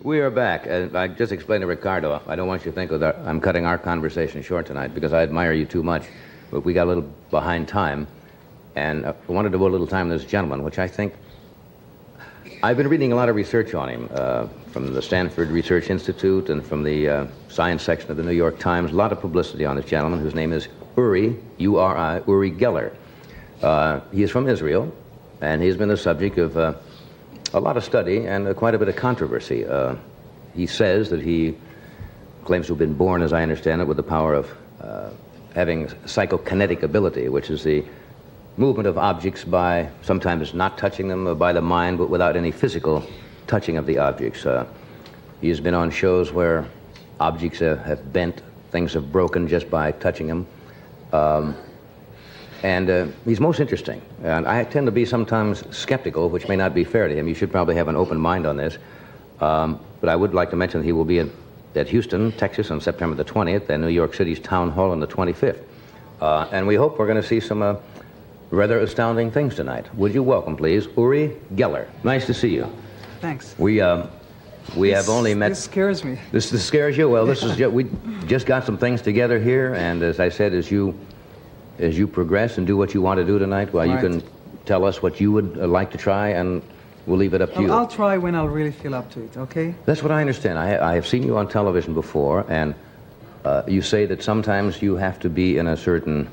We are back. I just explained to Ricardo, I don't want you to think that I'm cutting our conversation short tonight because I admire you too much, but we got a little behind time, and I wanted to devote a little time to this gentleman, which I think... I've been reading a lot of research on him from the Stanford Research Institute and from the science section of the New York Times. A lot of publicity on this gentleman whose name is Uri, U-R-I, Uri Geller. He is from Israel, and he's been the subject of a lot of study and quite a bit of controversy. He says that he claims to have been born, as I understand it, with the power of having psychokinetic ability, which is the movement of objects by sometimes not touching them by the mind, but without any physical touching of the objects. He has been on shows where objects have bent, things have broken just by touching them. And he's most interesting. And I tend to be sometimes skeptical, which may not be fair to him. You should probably have an open mind on this. But I would like to mention that he will be at Houston, Texas on September the 20th, and New York City's Town Hall on the 25th. And we hope we're going to see some rather astounding things tonight. Would you welcome, please, Uri Geller. Nice to see you. Thanks. We have only met... This scares me. This scares you? Well, this is we just got some things together here, and as I said, as you progress and do what you want to do tonight, well, you can tell us what you would like to try, and we'll leave it up to you. I'll try when I'll really feel up to it, okay? That's what I understand. I have seen you on television before, and you say that sometimes you have to be in a certain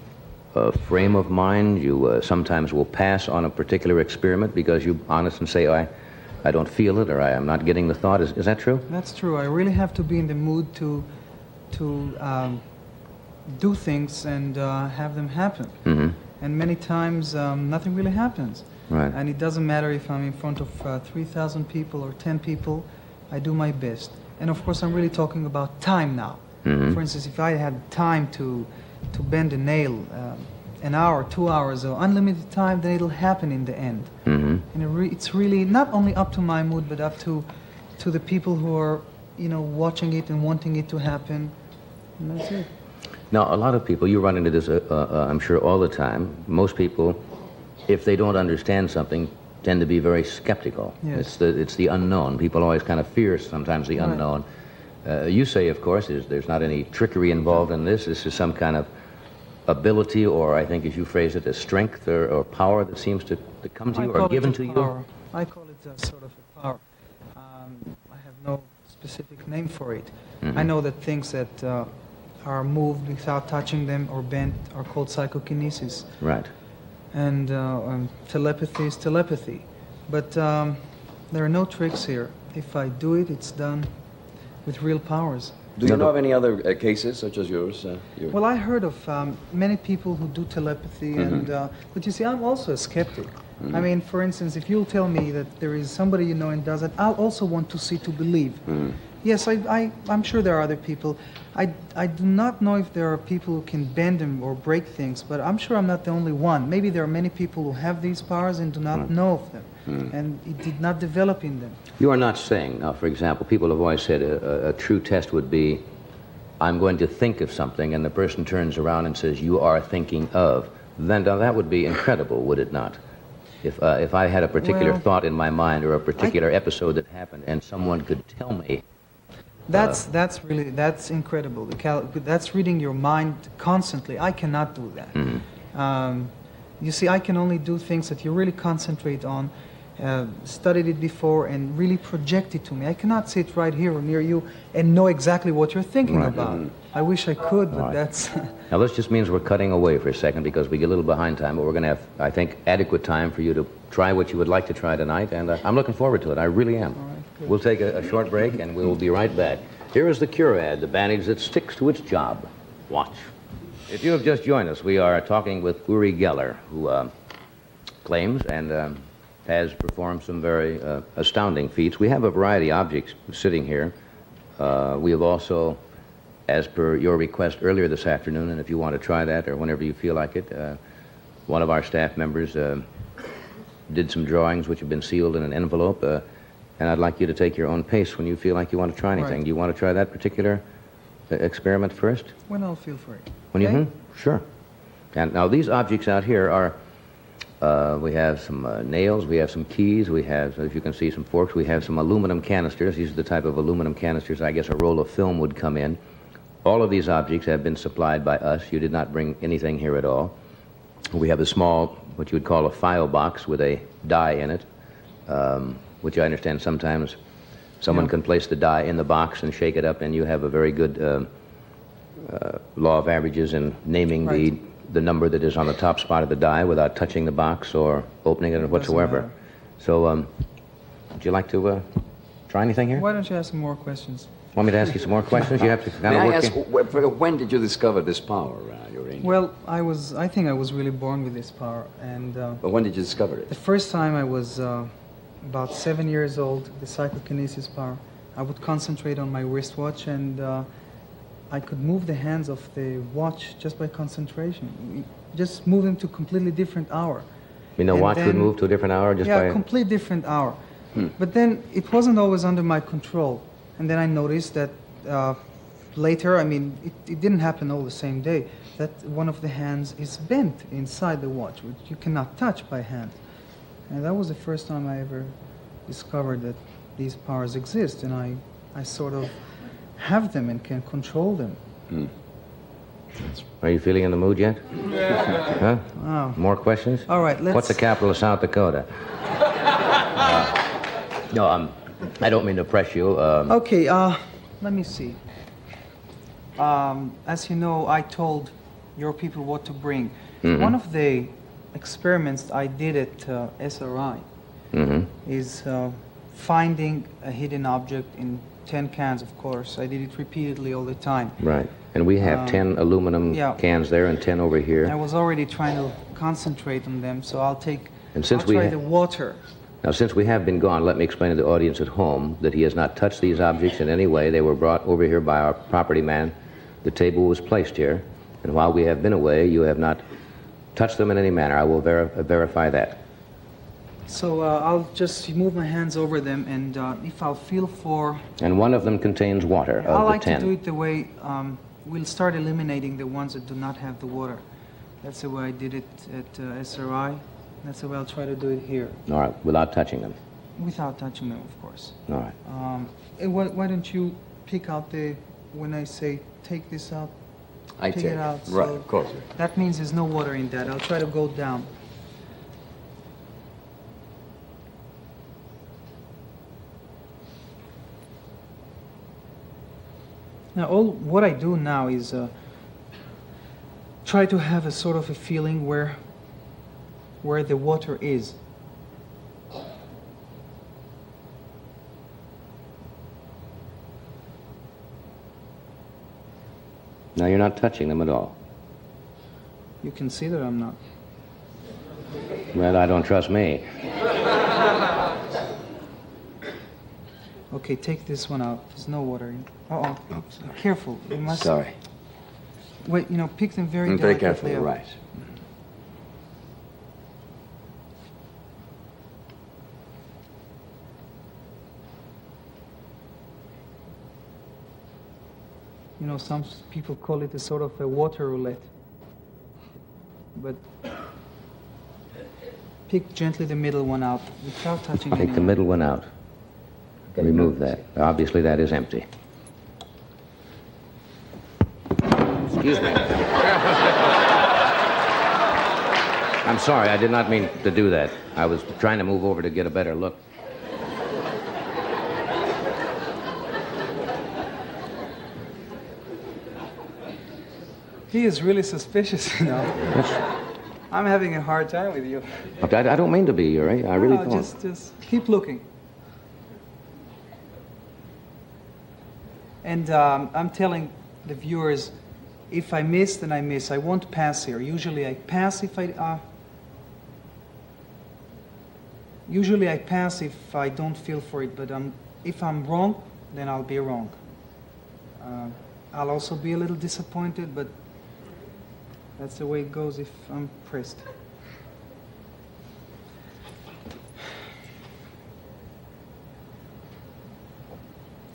frame of mind. You sometimes will pass on a particular experiment because you honestly say, I don't feel it, or I am not getting the thought. Is that true? That's true. I really have to be in the mood to do things and have them happen. Mm-hmm. And many times nothing really happens. Right. And it doesn't matter if I'm in front of 3,000 people or 10 people, I do my best. And of course I'm really talking about time now. Mm-hmm. For instance, if I had time to bend a nail, an hour, 2 hours, or unlimited time, then it'll happen in the end. Mm-hmm. And it's really not only up to my mood, but up to the people who are, watching it and wanting it to happen. And that's it. Now, a lot of people, you run into this, I'm sure, all the time. Most people, if they don't understand something, tend to be very skeptical. Yes. It's the unknown. People always kind of fear sometimes the unknown. You say, of course, there's not any trickery involved in this. This is some kind of ability, or I think as you phrase it, a strength or power that seems to come to you or given to you? I call it sort of a power. I have no specific name for it. Mm-hmm. I know that things that are moved without touching them or bent are called psychokinesis. Right. And telepathy is telepathy. But there are no tricks here. If I do it, it's done with real powers. Do you know of any other cases such as yours? Well, I heard of many people who do telepathy, Mm-hmm. but you see, I'm also a skeptic. Mm-hmm. I mean, for instance, if you'll tell me that there is somebody you know and does it, I'll also want to see to believe. Mm-hmm. Yes, I'm sure there are other people. I do not know if there are people who can bend them or break things, but I'm sure I'm not the only one. Maybe there are many people who have these powers and do not know of them, and it did not develop in them. You are not saying, now, for example, people have always said a true test would be, I'm going to think of something, and the person turns around and says, you are thinking of. Then that would be incredible, would it not? If I had a particular thought in my mind or a particular episode that happened, and someone could tell me. That's incredible. That's reading your mind constantly. I cannot do that. Mm-hmm. You see, I can only do things that you really concentrate on, studied it before, and really project it to me. I cannot sit right here or near you and know exactly what you're thinking about. I wish I could, but that's... Now, this just means we're cutting away for a second because we get a little behind time, but we're going to have, I think, adequate time for you to try what you would like to try tonight, and I'm looking forward to it. I really am. All right, good. We'll take a short break, and we'll be right back. Here is the Cure ad, the bandage that sticks to its job. Watch. If you have just joined us, we are talking with Uri Geller, who claims and has performed some very astounding feats. We have a variety of objects sitting here. We have also, as per your request earlier this afternoon, and if you want to try that or whenever you feel like it, one of our staff members did some drawings which have been sealed in an envelope, and I'd like you to take your own pace when you feel like you want to try anything. Right. Do you want to try that particular experiment first? When I'll feel for it. When Okay? Sure. And now these objects out here are We have some nails, we have some keys, we have, as you can see, some forks, we have some aluminum canisters. These are the type of aluminum canisters I guess a roll of film would come in. All of these objects have been supplied by us. You did not bring anything here at all. We have a small, what you would call a file box with a die in it, which I understand sometimes someone can place the die in the box and shake it up, and you have a very good law of averages in naming the number that is on the top spot of the die without touching the box or opening it or whatsoever. So, would you like to try anything here? Why don't you ask some more questions? Want me to ask you some more questions? You have to kind May of I work ask, when did you discover this power, Uri? Well, I think I was really born with this power, and But when did you discover it? the first time I was about 7 years old, the psychokinesis power, I would concentrate on my wristwatch, and I could move the hands of the watch just by concentration, just move them to a completely different hour. You know, And watch would then- move to a different hour just Yeah, by... a complete different hour. But then it wasn't always under my control. And then I noticed that later, I mean, it didn't happen all the same day, that one of the hands is bent inside the watch, which you cannot touch by hand. And that was the first time I ever discovered that these powers exist, and I sort of have them and can control them. Are you feeling in the mood yet? Huh? Wow. More questions? All right, let's... What's the capital of South Dakota? No, I don't mean to press you. Okay, let me see. As you know, I told your people what to bring. One of the experiments I did at SRI is finding a hidden object in 10 cans, of course. I did it repeatedly all the time. Right. And we have 10 aluminum cans there and 10 over here. I was already trying to concentrate on them, so I'll try the water. Now, since we have been gone, let me explain to the audience at home that he has not touched these objects in any way. They were brought over here by our property man. The table was placed here. And while we have been away, you have not touched them in any manner. I will verify that. So I'll just move my hands over them, and if I'll feel for... And one of them contains water of the 10. I like to do it the way we'll start eliminating the ones that do not have the water. That's the way I did it at SRI. That's the way I'll try to do it here. All right, without touching them. Without touching them, of course. All right. Why don't you pick out when I say take this out, I take take it out. Right, So of course. that means there's no water in that. I'll try to go down. Now, what I do now is try to have a sort of a feeling where the water is. Now you're not touching them at all. You can see that I'm not. Well, I don't trust me. Okay, take this one out. There's no water in. Uh-oh. Oops. Careful. You must... Sorry. Wait, pick them very I'm delicately very careful, up. right. Some people call it a sort of a water roulette. But pick gently the middle one out without touching Take the anyone. middle one out. Remove that. Obviously, that is empty. Excuse me. I'm sorry, I did not mean to do that. I was trying to move over to get a better look. He is really suspicious, I'm having a hard time with you. I don't mean to be, Uri. I really No, don't. just keep looking. And I'm telling the viewers, if I miss, then I miss. I won't pass here. Usually I pass if I don't feel for it. But if I'm wrong, then I'll be wrong. I'll also be a little disappointed, but that's the way it goes if I'm pressed.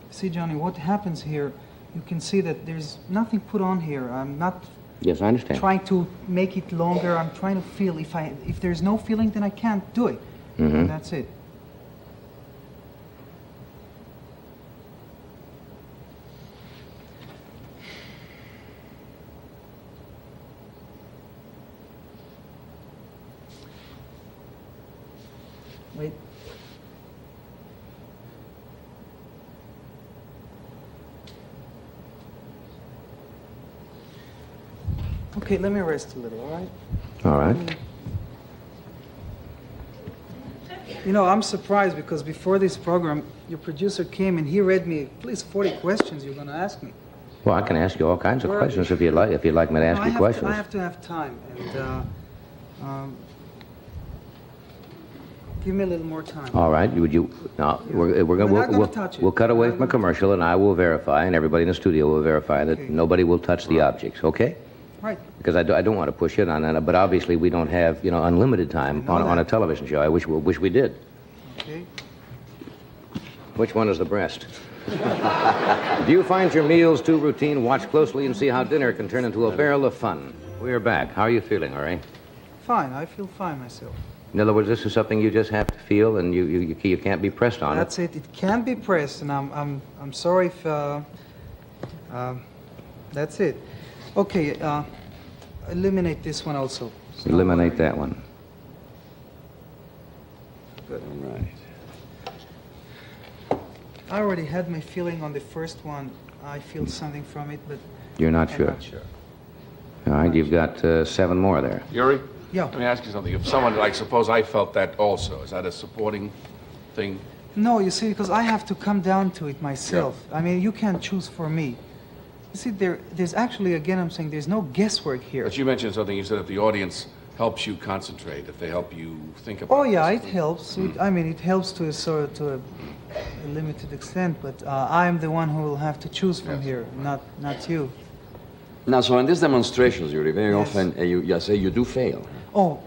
See, Johnny, what happens here, you can see that there's nothing put on here. I'm not Yes, I understand. trying to make it longer. I'm trying to feel. If there's no feeling, then I can't do it. Mm-hmm. And that's it. Wait. Okay, let me rest a little, all right? All right. You know, I'm surprised because before this program, your producer came and he read me at least 40 questions you're going to ask me. Well, I can ask you all kinds of questions if you'd like. If you'd like me to ask you questions. I have to have time, and give me a little more time. All right. Would you? Now we're We're not gonna we'll, touch it. we'll cut away We're not from a gonna commercial, and I will verify, and everybody in the studio will verify that Okay. nobody will touch the objects. Okay? Right. Because I don't want to push it on that, but obviously we don't have unlimited time I know on a that. television show. I wish we did. Okay. Which one is the breast? Do you find your meals too routine? Watch closely and see how dinner can turn into a barrel of fun. We're back. How are you feeling, Uri? Fine. I feel fine myself. In other words, this is something you just have to feel, and you can't be pressed on That's it. It can be pressed, and I'm sorry if that's it. Okay. Eliminate this one also. It's not Eliminate worrying. that one. Good. All right. I already had my feeling on the first one. I feel something from it, but You're not I'm sure. not sure. All right, you've got 7 more there. Uri? Yeah. Let me ask you something. If someone, like, suppose I felt that also, is that a supporting thing? No, you see, because I have to come down to it myself. I mean, you can't choose for me. You see, there's actually, again, I'm saying there's no guesswork here. But you mentioned something. You said if the audience helps you concentrate, if they help you think about Oh yeah, this. it helps. I mean, it helps to a limited extent, but I'm the one who will have to choose from Yes. here, not you. Now, so in these demonstrations, Uri, very Yes. often you say you do fail. Oh,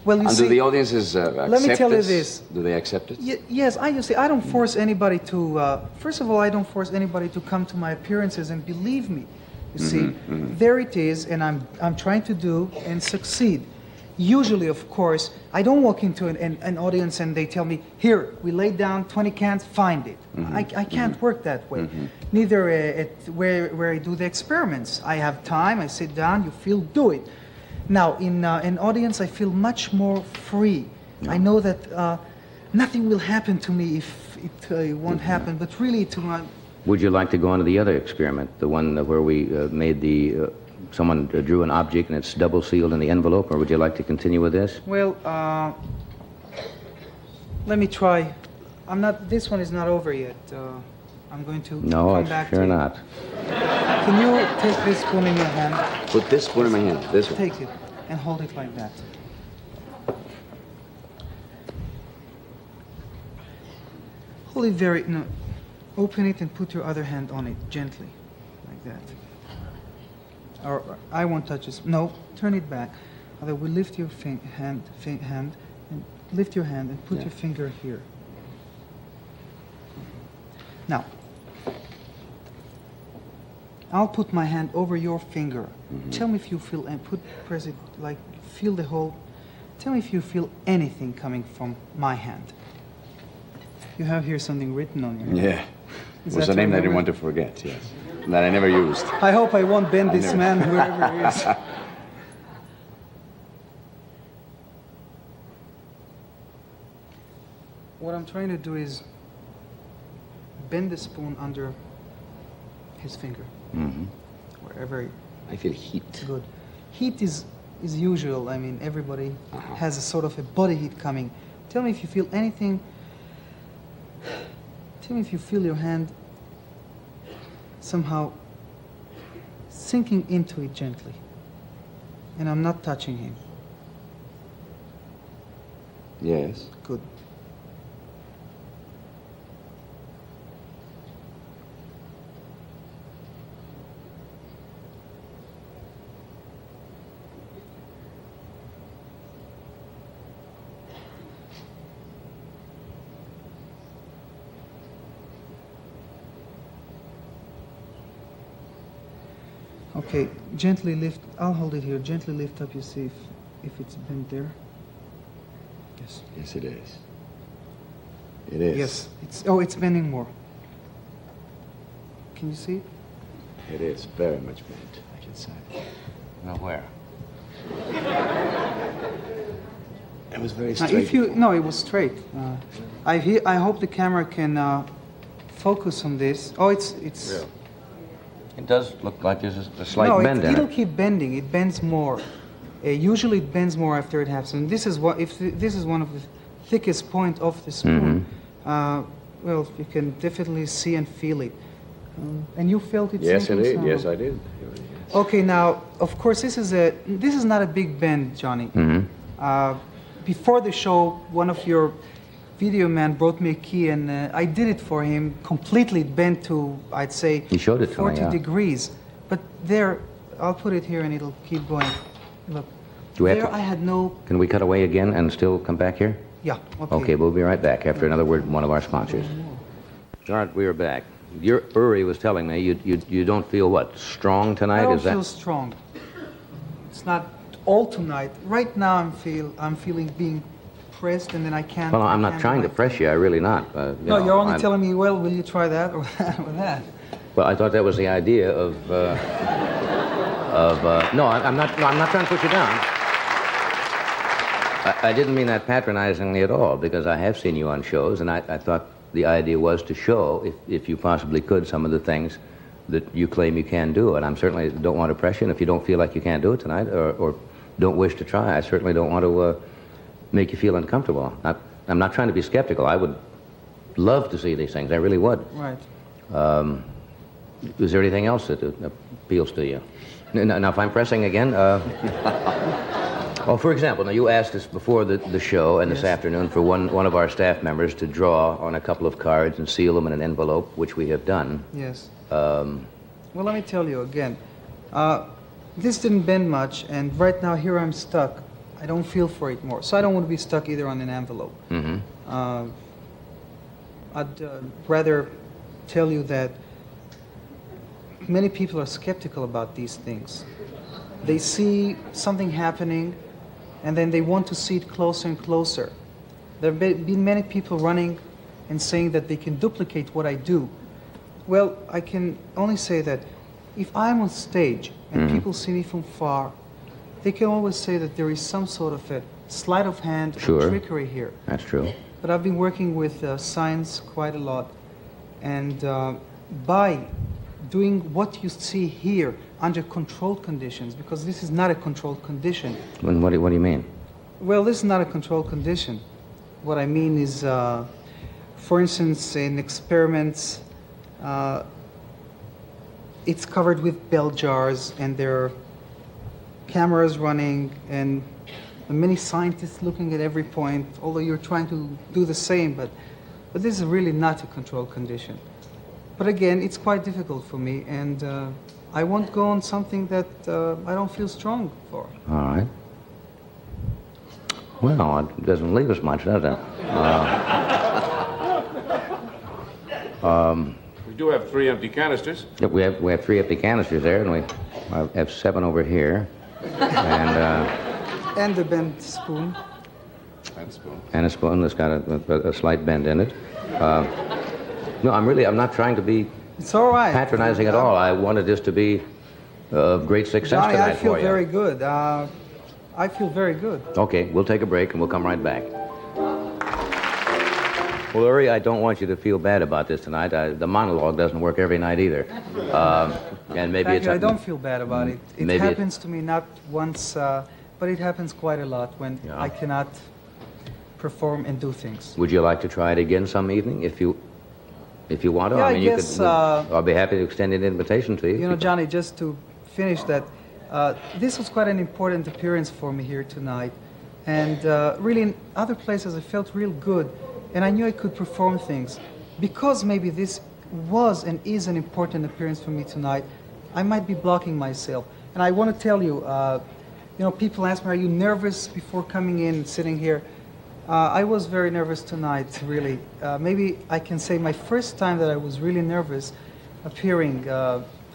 well, you And see. do the audiences accept let me tell you this? this. Do they accept it? Yes, you see, I don't force anybody to. First of all, I don't force anybody to come to my appearances and believe me. You see, there it is, and I'm trying to do and succeed. Usually, of course, I don't walk into an audience and they tell me, "Here, we laid down 20 cans, find it." I can't work that way. Neither at where I do the experiments. I have time. I sit down. You feel, do it. Now, in an audience, I feel much more free. I know that nothing will happen to me if it won't happen, but really to my... Would you like to go on to the other experiment, the one where we made the... someone drew an object and it's double sealed in the envelope, or would you like to continue with this? Well, let me try. This one is not over yet. I'm going to No, come I'm back sure to it. not. Can you take this spoon in your hand? Put this spoon in my hand, this one. Take it and hold it like that. Hold it no, open it and put your other hand on it, gently, like that. Or I won't touch this. No, turn it back. Other we lift your hand, and lift your hand and put your finger here. Now, I'll put my hand over your finger. Tell me if you feel, and press it like, feel the whole, tell me if you feel anything coming from my hand. You have here something written on your hand. Yeah. Is It was that a name that I didn't remember? want to forget, yes. That I never used. I hope I won't bend this never- man, whoever he is. What I'm trying to do is bend the spoon under his finger, wherever. I feel heat. Good. Heat is usual. I mean, everybody has a sort of a body heat coming. Tell me if you feel anything. Tell me if you feel your hand somehow sinking into it gently. And I'm not touching him. Yes. Good. Okay, gently lift. I'll hold it here. Gently lift up. You see if it's bent there. Yes. Yes, it is. It is. Yes. It's bending more. Can you see it? It is very much bent, I can say. Now where? It was very Now, straight. no, it was straight. I hope the camera can focus on this. Oh, it's. Yeah. It does look like there's a slight No, bend in it'll it. keep bending. It bends more. Usually, it bends more after it happens. And this is what if this is one of the thickest point of the spoon. Well, you can definitely see and feel it. And you felt it. Yes, I sinking did. some? Yes, I did. Okay, now of course this is not a big bend, Johnny. Before the show, one of your video man brought me a key, and I did it for him. Completely bent to, I'd say, He showed it to me, 40 yeah. degrees. But there, I'll put it here, and it'll keep going. Look, Do we have there to- I had no. Can we cut away again and still come back here? Yeah. Okay. Okay, we'll be right back after another word from one of our sponsors. All right, we are back. Your Uri was telling me you don't feel what, strong tonight? I don't Is that? feel strong. It's not all tonight. Right now, I'm feeling being pressed, and then I can't. Well, I'm I not can't trying do to my press thing. you. I really not. No, you're only telling me, well, will you try that or that or that? Well, I thought that was the idea of. No, I'm not. No, I'm not trying to put you down. I didn't mean that patronizingly at all, because I have seen you on shows, and I thought the idea was to show, if you possibly could, some of the things that you claim you can do. And I'm certainly don't want to press you. And if you don't feel like you can't do it tonight, or don't wish to try, I certainly don't want to make you feel uncomfortable. I'm not trying to be skeptical. I would love to see these things. I really would. Right. Is there anything else that appeals to you? Now, if I'm pressing again, well, for example, now you asked us before the show and this afternoon for one of our staff members to draw on a couple of cards and seal them in an envelope, which we have done. Yes. Well, let me tell you again. This didn't bend much, and right now here I'm stuck. I don't feel for it more, so I don't want to be stuck either on an envelope. I'd rather tell you that many people are skeptical about these things. They see something happening, and then they want to see it closer and closer. There have been many people running and saying that they can duplicate what I do. Well, I can only say that if I'm on stage and people see me from far, they can always say that there is some sort of a sleight of hand Sure. or trickery here. That's true. But I've been working with science quite a lot, and by doing what you see here under controlled conditions, because this is not a controlled condition. What do you mean? Well, this is not a controlled condition. What I mean is, for instance, in experiments, it's covered with bell jars, and there are cameras running, and many scientists looking at every point, although you're trying to do the same, but this is really not a controlled condition. But again, it's quite difficult for me, and I won't go on something that I don't feel strong for. All right. Well, it doesn't leave us much, does it? We do have 3 empty canisters. Yeah, we have 3 empty canisters there, and we have 7 over here, and And the bent spoon. And spoon. a spoon that's got a slight bend in it. No, I'm not trying to be It's all right. patronizing at all. I wanted this to be of great success Johnny, tonight I feel for you. very good. I feel very good. Okay, we'll take a break and we'll come right back. Well, Uri, I don't want you to feel bad about this tonight. The monologue doesn't work every night either. And maybe Thank it's... you. I don't feel bad about it. It Maybe happens to me not once, but it happens quite a lot when Yeah. I cannot perform and do things. Would you like to try it again some evening if you want to? Yeah, I mean, you guess, could. I'll be happy to extend an invitation to you. You know, Johnny, just to finish that, this was quite an important appearance for me here tonight. And really, in other places, I felt real good. And I knew I could perform things. Because maybe this was and is an important appearance for me tonight, I might be blocking myself. And I want to tell you, you know, people ask me, are you nervous before coming in and sitting here? I was very nervous tonight, really. Maybe I can say my first time that I was really nervous appearing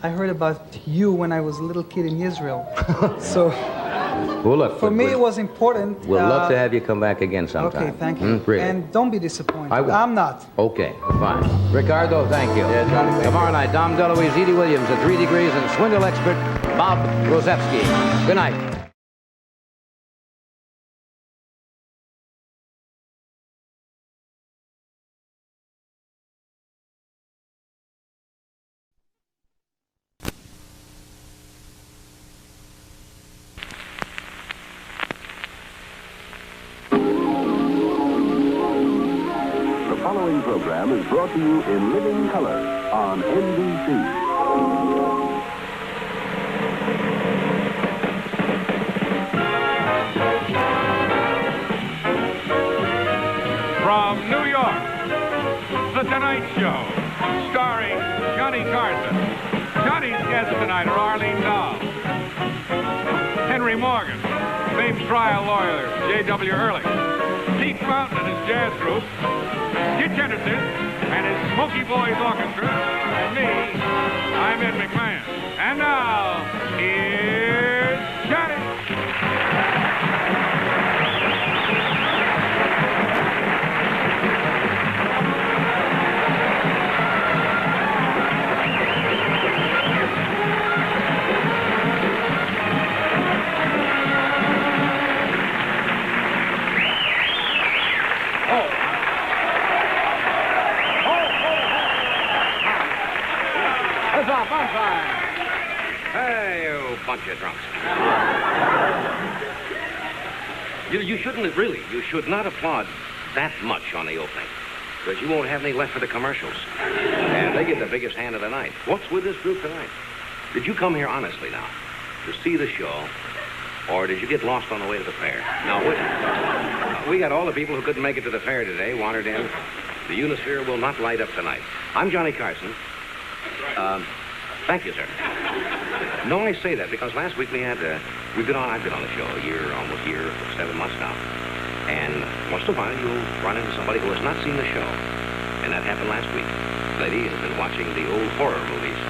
I heard about you when I was a little kid in Israel. So Well, look, for me, it was important. We'll love to have you come back again sometime. Okay, thank you. Really. And don't be disappointed. I won't. I'm not. Okay, fine. Ricardo, thank you. Yeah, Johnny, thank Tomorrow night, Dom DeLuise, Edie Williams at 3 Degrees, and swindle expert Bob Rosevsky. Good night. The following program is brought to you in living color on NBC. From New York, The Tonight Show, starring Johnny Carson. Johnny's guests tonight are Arlene Dahl, Henry Morgan, famed trial lawyer J.W. Ehrlich, Steve Fountain and his jazz group, Stitch Henderson and his Smoky Boys Orchestra, and me, I'm Ed McMahon. And now, here's Johnny. That's all, bonfire. Hey, you bunch of drunks. You shouldn't really, you should not applaud that much on the opening, because you won't have any left for the commercials. And they get the biggest hand of the night. What's with this group tonight? Did you come here honestly now to see the show, or did you get lost on the way to the fair? Now, we got all the people who couldn't make it to the fair today wandered in. The Unisphere will not light up tonight. I'm Johnny Carson. Thank you, sir. No, I say that because last week I've been on the show almost a year, 7 months now. And once in a while you'll run into somebody who has not seen the show. And that happened last week. The lady has been watching the old horror movies,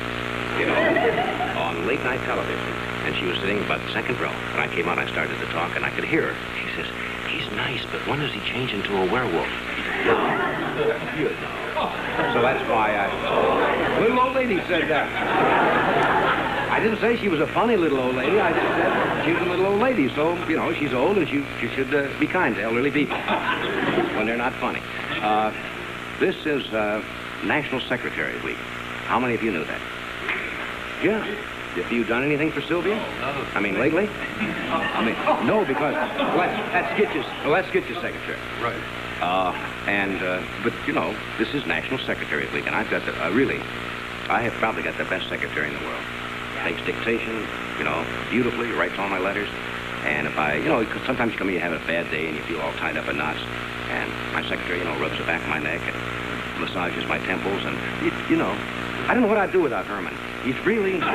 on late night television. And she was sitting about the second row. And I came out, I started to talk, and I could hear her. She says, "He's nice, but when does he change into a werewolf?" You know. So that's why little old lady said that. I didn't say she was a funny little old lady. I just said she was a little old lady. So, she's old and she should be kind to elderly people when they're not funny. This is National Secretary Week. How many of you knew that? Yeah. Have you done anything for Sylvia? No. I mean, lately? No, because that's Skitch's secretary. Right. But this is National Secretary Week, and I've got I have probably got the best secretary in the world. Takes dictation, beautifully, writes all my letters. And if because sometimes you come in, you have a bad day and you feel all tied up in knots. And my secretary, rubs the back of my neck and massages my temples. And, I don't know what I'd do without Herman. He's really... you see?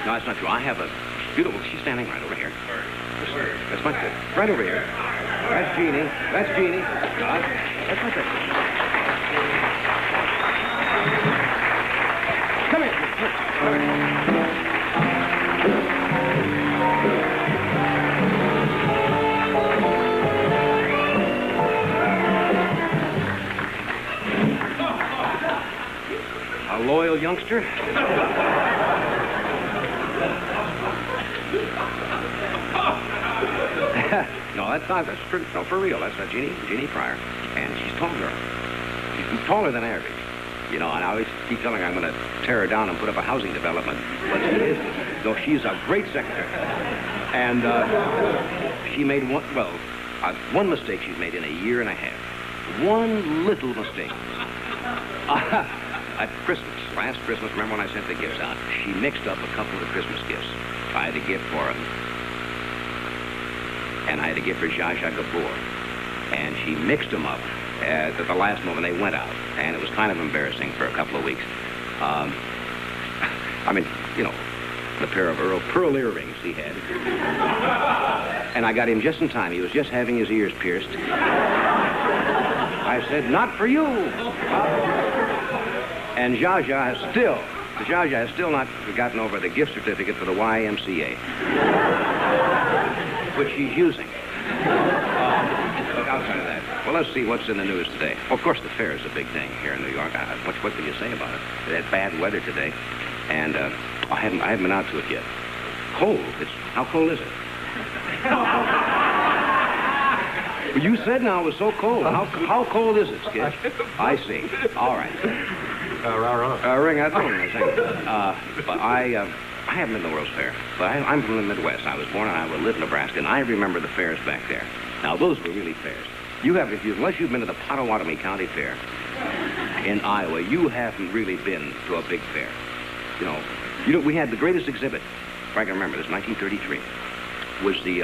No, that's not true. I have a beautiful... She's standing right over here. That's my kid. Right over here. That's Jeannie. That's Jeannie. That's my secretary. Come here. A loyal youngster? No, that's not. No, for real. That's Jeannie Pryor. And she's taller. She's taller than average. And I always keep telling her I'm going to tear her down and put up a housing development. But she isn't. No, she's a great secretary. And she made one mistake she's made in a year and a half. One little mistake. At last Christmas, remember when I sent the gifts out? She mixed up a couple of the Christmas gifts. I had a gift for her. And I had a gift for Zsa Zsa Gabor. And she mixed them up at the last moment. They went out. And it was kind of embarrassing for a couple of weeks. The pair of pearl earrings he had. And I got him just in time. He was just having his ears pierced. I I said, not for you. And Zsa Zsa has still not gotten over the gift certificate for the YMCA, which she's using. Look, outside of that, well, let's see what's in the news today. Well, of course, the fair is a big thing here in New York. What can you say about it? They had bad weather today, and I haven't been out to it yet. Cold. How cold is it? Well, you said now it was so cold. How cold is it, Skid? I see. All right. Ring, that's what I'm saying. But I haven't been to the World's Fair. But I'm from the Midwest. I was born and I lived in Nebraska, and I remember the fairs back there. Now, those were really fairs. Unless you've been to the Pottawatomie County Fair in Iowa, you haven't really been to a big fair. You know, we had the greatest exhibit, if I can remember this, 1933, was the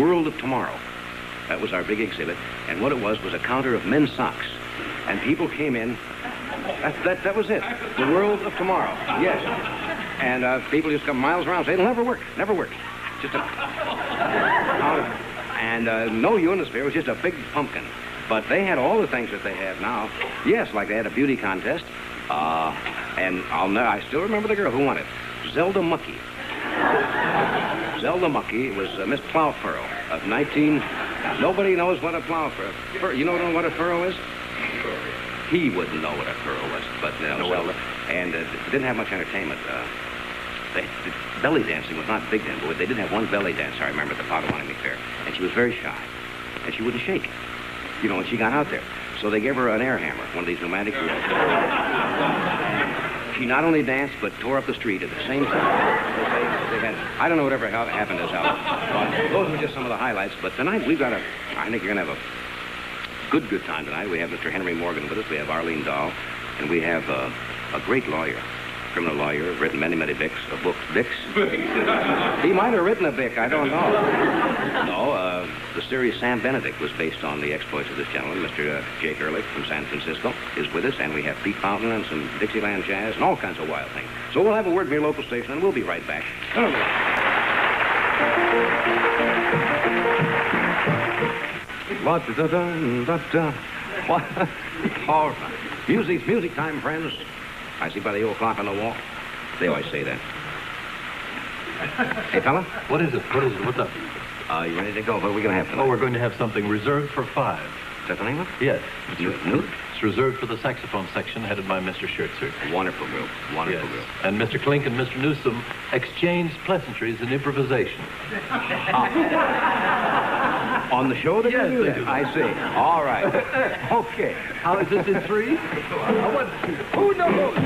World of Tomorrow. That was our big exhibit, and what it was a counter of men's socks. And people came in. That was it. The World of Tomorrow. Yes. And people just come miles around and say, it'll never work. Never work. Just a... And no Unisphere, it was just a big pumpkin. But they had all the things that they have now. Yes, like they had a beauty contest. And I still remember the girl who won it. Zelda Mucky. Zelda Mucky was Miss Plowfurrow of 19... Nobody knows what a plowfurrow... You know what a furrow is? He wouldn't know what a furrow was, but Zelda. And didn't have much entertainment. Belly dancing was not big then, but they did have one belly dancer, I remember, at the Pottawatomie Fair. And she was very shy. And she wouldn't shake. And she got out there. So they gave her an air hammer, one of these pneumatic wheels. She not only danced, but tore up the street at the same time. I don't know whatever happened to us, but those were just some of the highlights. But tonight, I think you're going to have a good time tonight. We have Mr. Henry Morgan with us. We have Arlene Dahl. And we have a great lawyer, criminal lawyer, written many books. He might have written a book, I don't know. No, the series Sam Benedict was based on the exploits of this gentleman. Mr. Jake Ehrlich from San Francisco is with us, and we have Pete Fountain and some Dixieland jazz and all kinds of wild things. So we'll have a word from your local station, and we'll be right back. What? All right. Music time, friends. I see by the old clock on the wall. They always say that. Hey, fella? What is it? What's up? You ready to go? What are we going to have tonight? Oh, we're going to have something reserved for 5. Is that the name of it? Yes. Newt? It's reserved for the saxophone section headed by Mr. Schertzer. Wonderful group. Wonderful group. And Mr. Klink and Mr. Newsom exchanged pleasantries and improvisation. On the show they do that? do. I see. All right. Okay. How is this in 3? Who knows?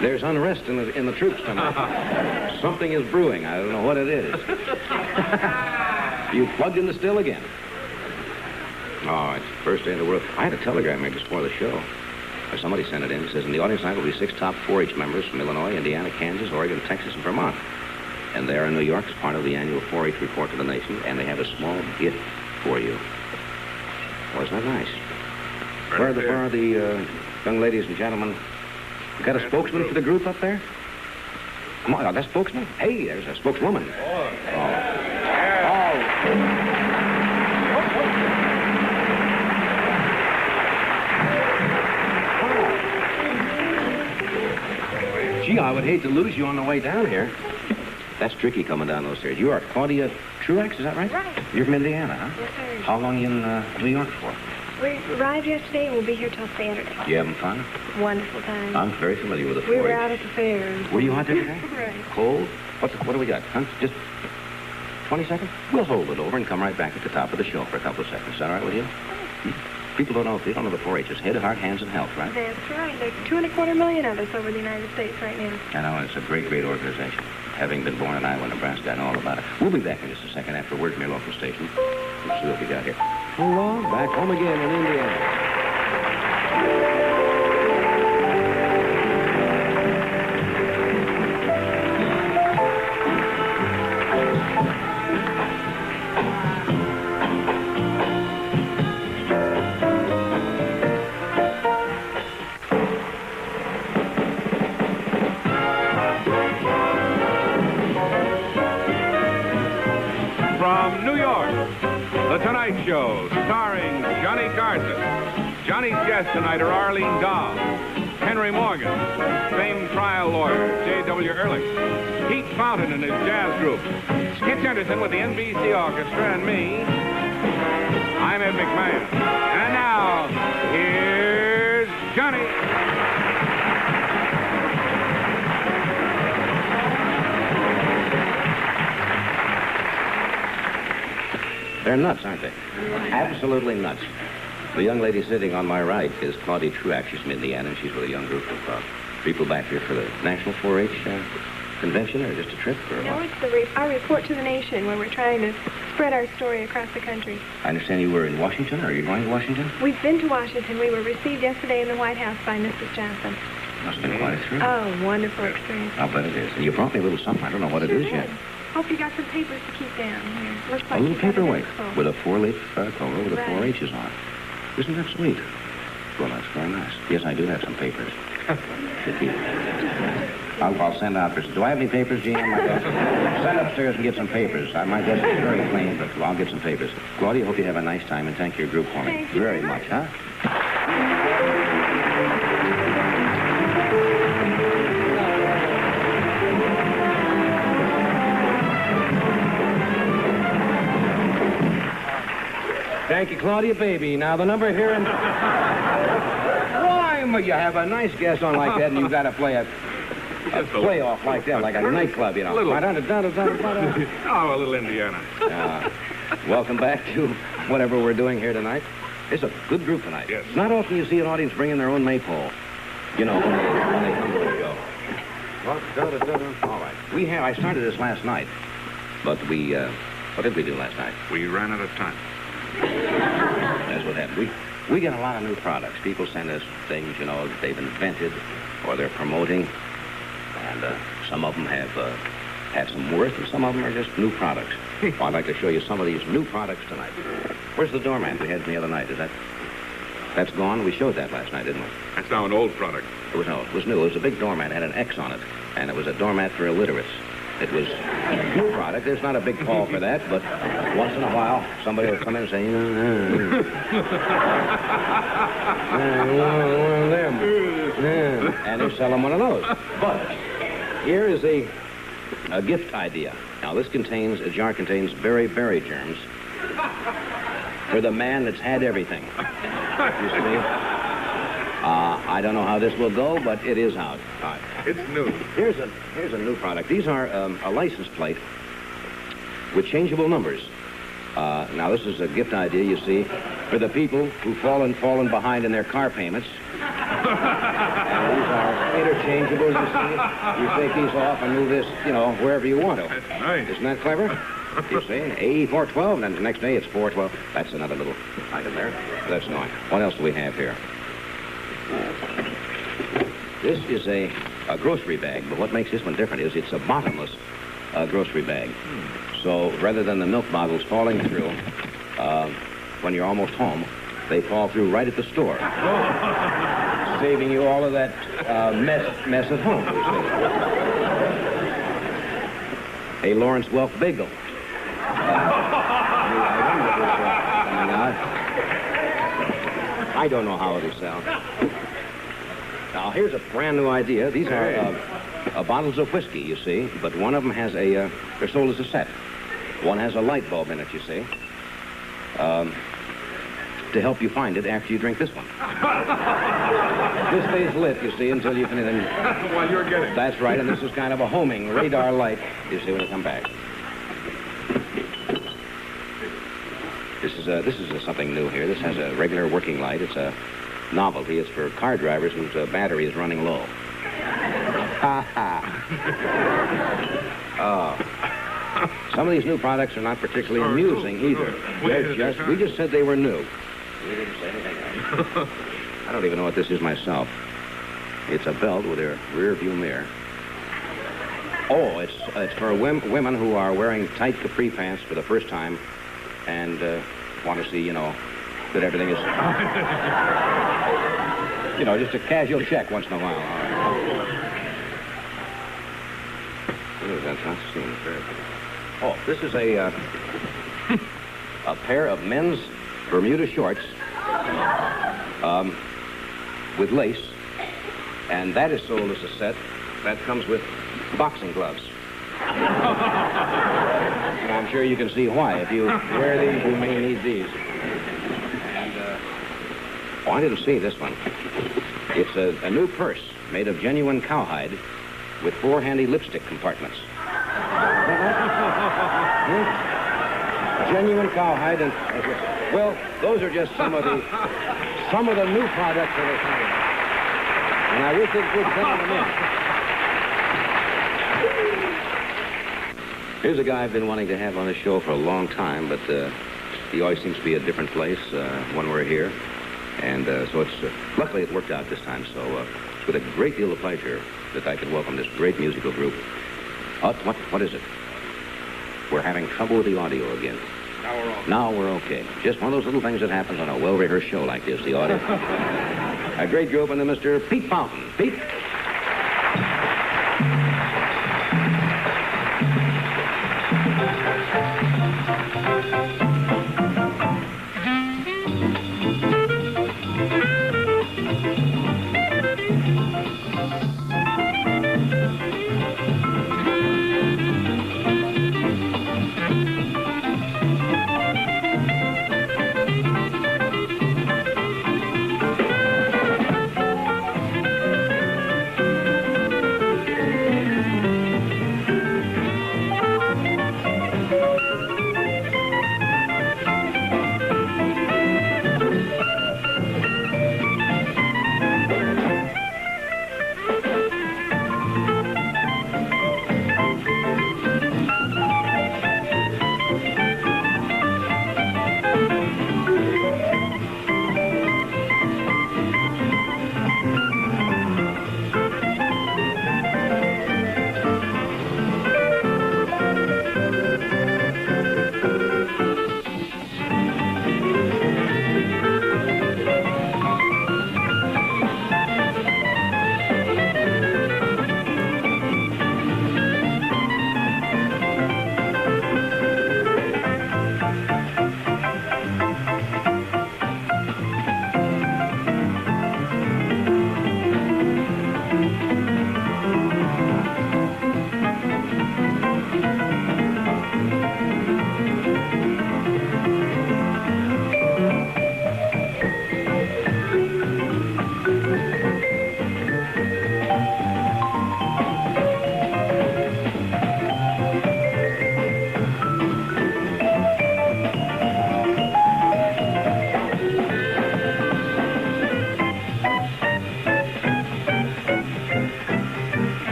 There's unrest in the troops tonight. Something is brewing. I don't know what it is. You plugged in the still again. Oh, it's the first day of the world. I had a telegram here just before the show. Somebody sent it in. It says, in the audience tonight will be 6 top 4-H members from Illinois, Indiana, Kansas, Oregon, Texas, and Vermont. And they are in New York as part of the annual 4-H report to the nation, and they have a small gift for you. Wasn't that nice? Where are the young ladies and gentlemen? You got a spokesman for the group up there? Come on, that spokesman? Hey, there's a spokeswoman. Gee, I would hate to lose you on the way down here. That's tricky coming down those stairs. You are Claudia Truex, is that right? Right. You're from Indiana, huh? Yes, sir. How long you in New York for? We arrived yesterday and we'll be here till Saturday. You having fun? Wonderful time. I'm very familiar with the 4-H. We were out at the fair. Were you out there today? Right. Cold? What do we got? Huh? Just 20 seconds? We'll hold it over and come right back at the top of the show for a couple of seconds. Is that all right with you? People don't know the 4-H. It's head, heart, hands, and health, right? That's right. There's 2.25 million of us over the United States right now. I know, it's a great, great organization. Having been born in Iowa, Nebraska, I know all about it. We'll be back in just a second after a word from your local station. We'll see what we got here. Hello, back home again in Indiana. From New York, The Tonight Show, starring Johnny Carson. Johnny's guests tonight are Arlene Dahl, Henry Morgan, famed trial lawyer J.W. Ehrlich, Pete Fountain and his jazz group, Skitch Henderson with the NBC Orchestra, and me, I'm Ed McMahon. And now, here's Johnny. They're nuts, aren't they? Absolutely nuts. The young lady sitting on my right is Claudia Truex. She's from Indiana, and she's with a young group of people back here for the National 4-H convention, or just a trip, or No, what? it's our report to the nation where we're trying to spread our story across the country. I understand you were in Washington, or are you going to Washington? We've been to Washington. We were received yesterday in the White House by Mrs. Johnson. Must have been quite a thrill. Oh, wonderful experience. I'll bet it is. And you brought me a little something. I don't know what it is yet. Hope you got some papers to keep down here. Looks like A little you got it paperweight in full. with a 4-leaf cover with the Right. 4-H's on it. Isn't that sweet? Well, that's very nice. Yes, I do have some papers. Should keep. I'll send out for... Do I have any papers, Gene, on my desk? Send upstairs and get some papers. My desk is very clean, but I'll get some papers. Claudia, hope you have a nice time, and thank your group for me. Thank you very very much, huh? Thank you, Claudia, baby. Now, the number here in... Why, you have a nice guest on like that, and you've got to play a playoff like that, like a nightclub, you know. Little. Oh, Oh, a little Indiana. welcome back to whatever we're doing here tonight. It's a good group tonight. Yes. It's not often you see an audience bring in their own maypole, you know, when they come to the show. All right. I started this last night, but what did we do last night? We ran out of time. That's what happened. We get a lot of new products. People send us things, you know, that they've invented or they're promoting. And some of them have some worth, and some of them are just new products. Well, I'd like to show you some of these new products tonight. Where's the doormat we had the other night? That's gone? We showed that last night, didn't we? That's now an old product. It was new. It was a big doormat. It had an X on it. And it was a doormat for illiterates. It was a new product. There's not a big call for that, but once in a while, somebody will come in and say, one of them. And they sell them one of those. But here is a gift idea. Now, a jar contains berry germs for the man that's had everything. You see? I don't know how this will go, but it is out. All right. It's new. Here's a new product. These are a license plate with changeable numbers. Now, this is a gift idea, you see, for the people who've fallen behind in their car payments. And these are interchangeable, you see. You take these off and move this, you know, wherever you want to. That's nice. Isn't that clever? You see, A412, and then the next day it's 412. That's another little item there. That's nice. What else do we have here? This is a grocery bag, but what makes this one different is it's a bottomless grocery bag. So rather than the milk bottles falling through when you're almost home, they fall through right at the store, saving you all of that mess at home, you see. A Lawrence Welk bagel. Coming out. I don't know how it'll sound. Now, here's a brand new idea. These are bottles of whiskey, you see, but one of them has they're sold as a set. One has a light bulb in it, you see, to help you find it after you drink this one. This stays lit, you see, until you can... While you're getting. That's right, and this is kind of a homing radar light, you see, when you come back. This is something new here. This has a regular working light. It's a novelty. It's for car drivers whose battery is running low. Ha ha. Oh. Some of these new products are not particularly amusing either. We just said they were new. We didn't say anything else. I don't even know what this is myself. It's a belt with a rear view mirror. Oh, it's for women who are wearing tight capri pants for the first time and want to see, you know, that everything is, you know, just a casual check once in a while. All right. What is that? Not seeing very good. Oh, this is a pair of men's Bermuda shorts with lace, and that is sold as a set. That comes with boxing gloves. And I'm sure you can see why. If you wear these, you may need these. And, oh, I didn't see this one. It's a new purse made of genuine cowhide with 4 handy lipstick compartments. Genuine cowhide and... Well, those are just some of the new products that are coming. And I wish it would send them in. Here's a guy I've been wanting to have on the show for a long time, but he always seems to be a different place when we're here. And so it's... luckily, it worked out this time, so it's with a great deal of pleasure that I can welcome this great musical group. What is it? We're having trouble with the audio again. Now we're okay. Just one of those little things that happens on a well-rehearsed show like this, the audio. A great group, and then Mr. Pete Fountain. Pete?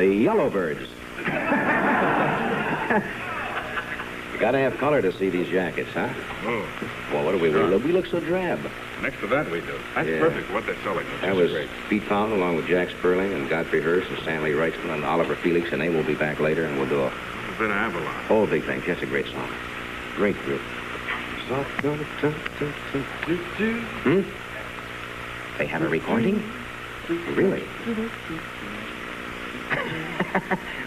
The Yellowbirds. You gotta have color to see these jackets, huh? Oh, Well, what do we look? We look so drab. next to that we do. That's Yeah. perfect. What they're selling. That was Pete Pound along with Jack Sperling and Godfrey Hurst and Stanley Reichman and Oliver Felix, and they will be back later, and we'll do a It's been an Avalon. whole big thing. Just a great song. Great group. They have a recording? Really?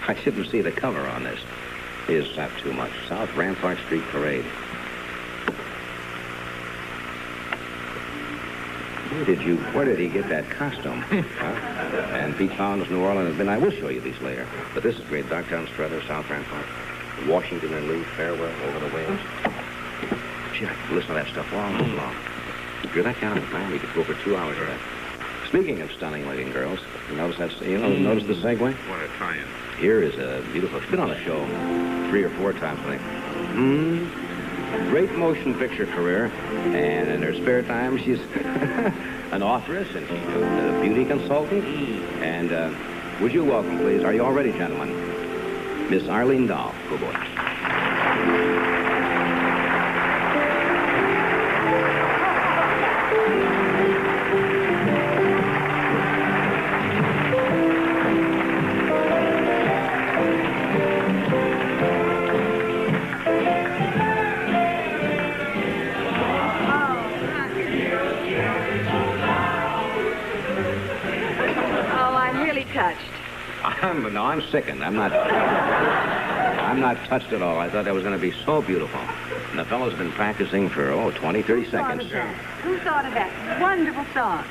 I shouldn't see the cover on this. Is that too much? South Rampart Street Parade. Where did he get that costume? Huh? And Pete Pound's New Orleans has been. I will show you these later. But this is great. Dogtown Struthers, South Rampart, Washington and Lee, Farewell, Over the Waves. Gee, I could listen to that stuff all night long. If you're that kind of a fan, we could go for 2 hours of that. Speaking of stunning looking girls, notice the segue? What a tie-in. Here is a beautiful. She's been on the show 3 or 4 times, I think. Great motion picture career, and in her spare time, she's an authoress and she's a beauty consultant. And would you welcome, please? Are you all ready, gentlemen? Miss Arlene Dahl. Good boy. I'm sickened. I'm not touched at all. I thought that was going to be so beautiful. And the fellow's been practicing for, 20, 30 seconds. Who thought of that wonderful song?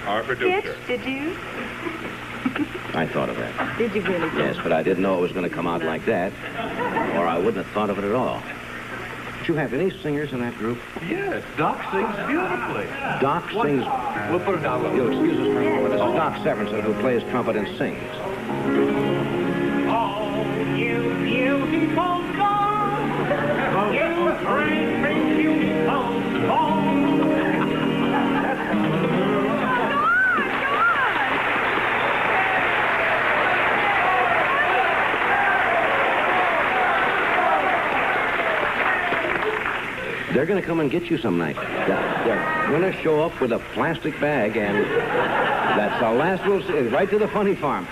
Our producer. Pitch, did you? I thought of that. Did you really? Yes, but I didn't know it was going to come out like that, or I wouldn't have thought of it at all. Did you have any singers in that group? Yes, Doc sings beautifully. Doc sings... We'll put it down. You'll excuse us for a moment. This is Doc Severinsen, who plays trumpet and sings. Oh, you beautiful God, you great beautiful God. They're going to come and get you some night. They're going to show up with a plastic bag, and that's the last we'll see. Right to the funny farm.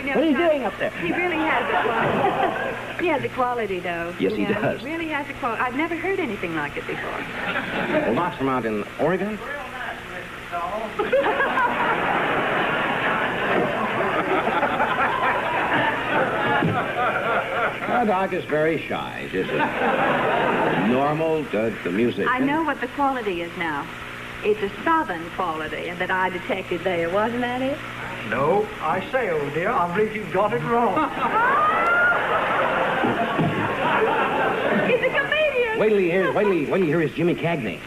What are you doing up there? He really has a quality. He has a quality, though. Yes, he does. He really has a quality. I've never heard anything like it before. Well, Doc's from out in Oregon? Doc is very shy. Just normal, the music. I know what the quality is now. It's a southern quality that I detected there. Wasn't that it? No, I say, old dear, I believe you've got it wrong. He's a comedian. Wait till you hear his Jimmy Cagney.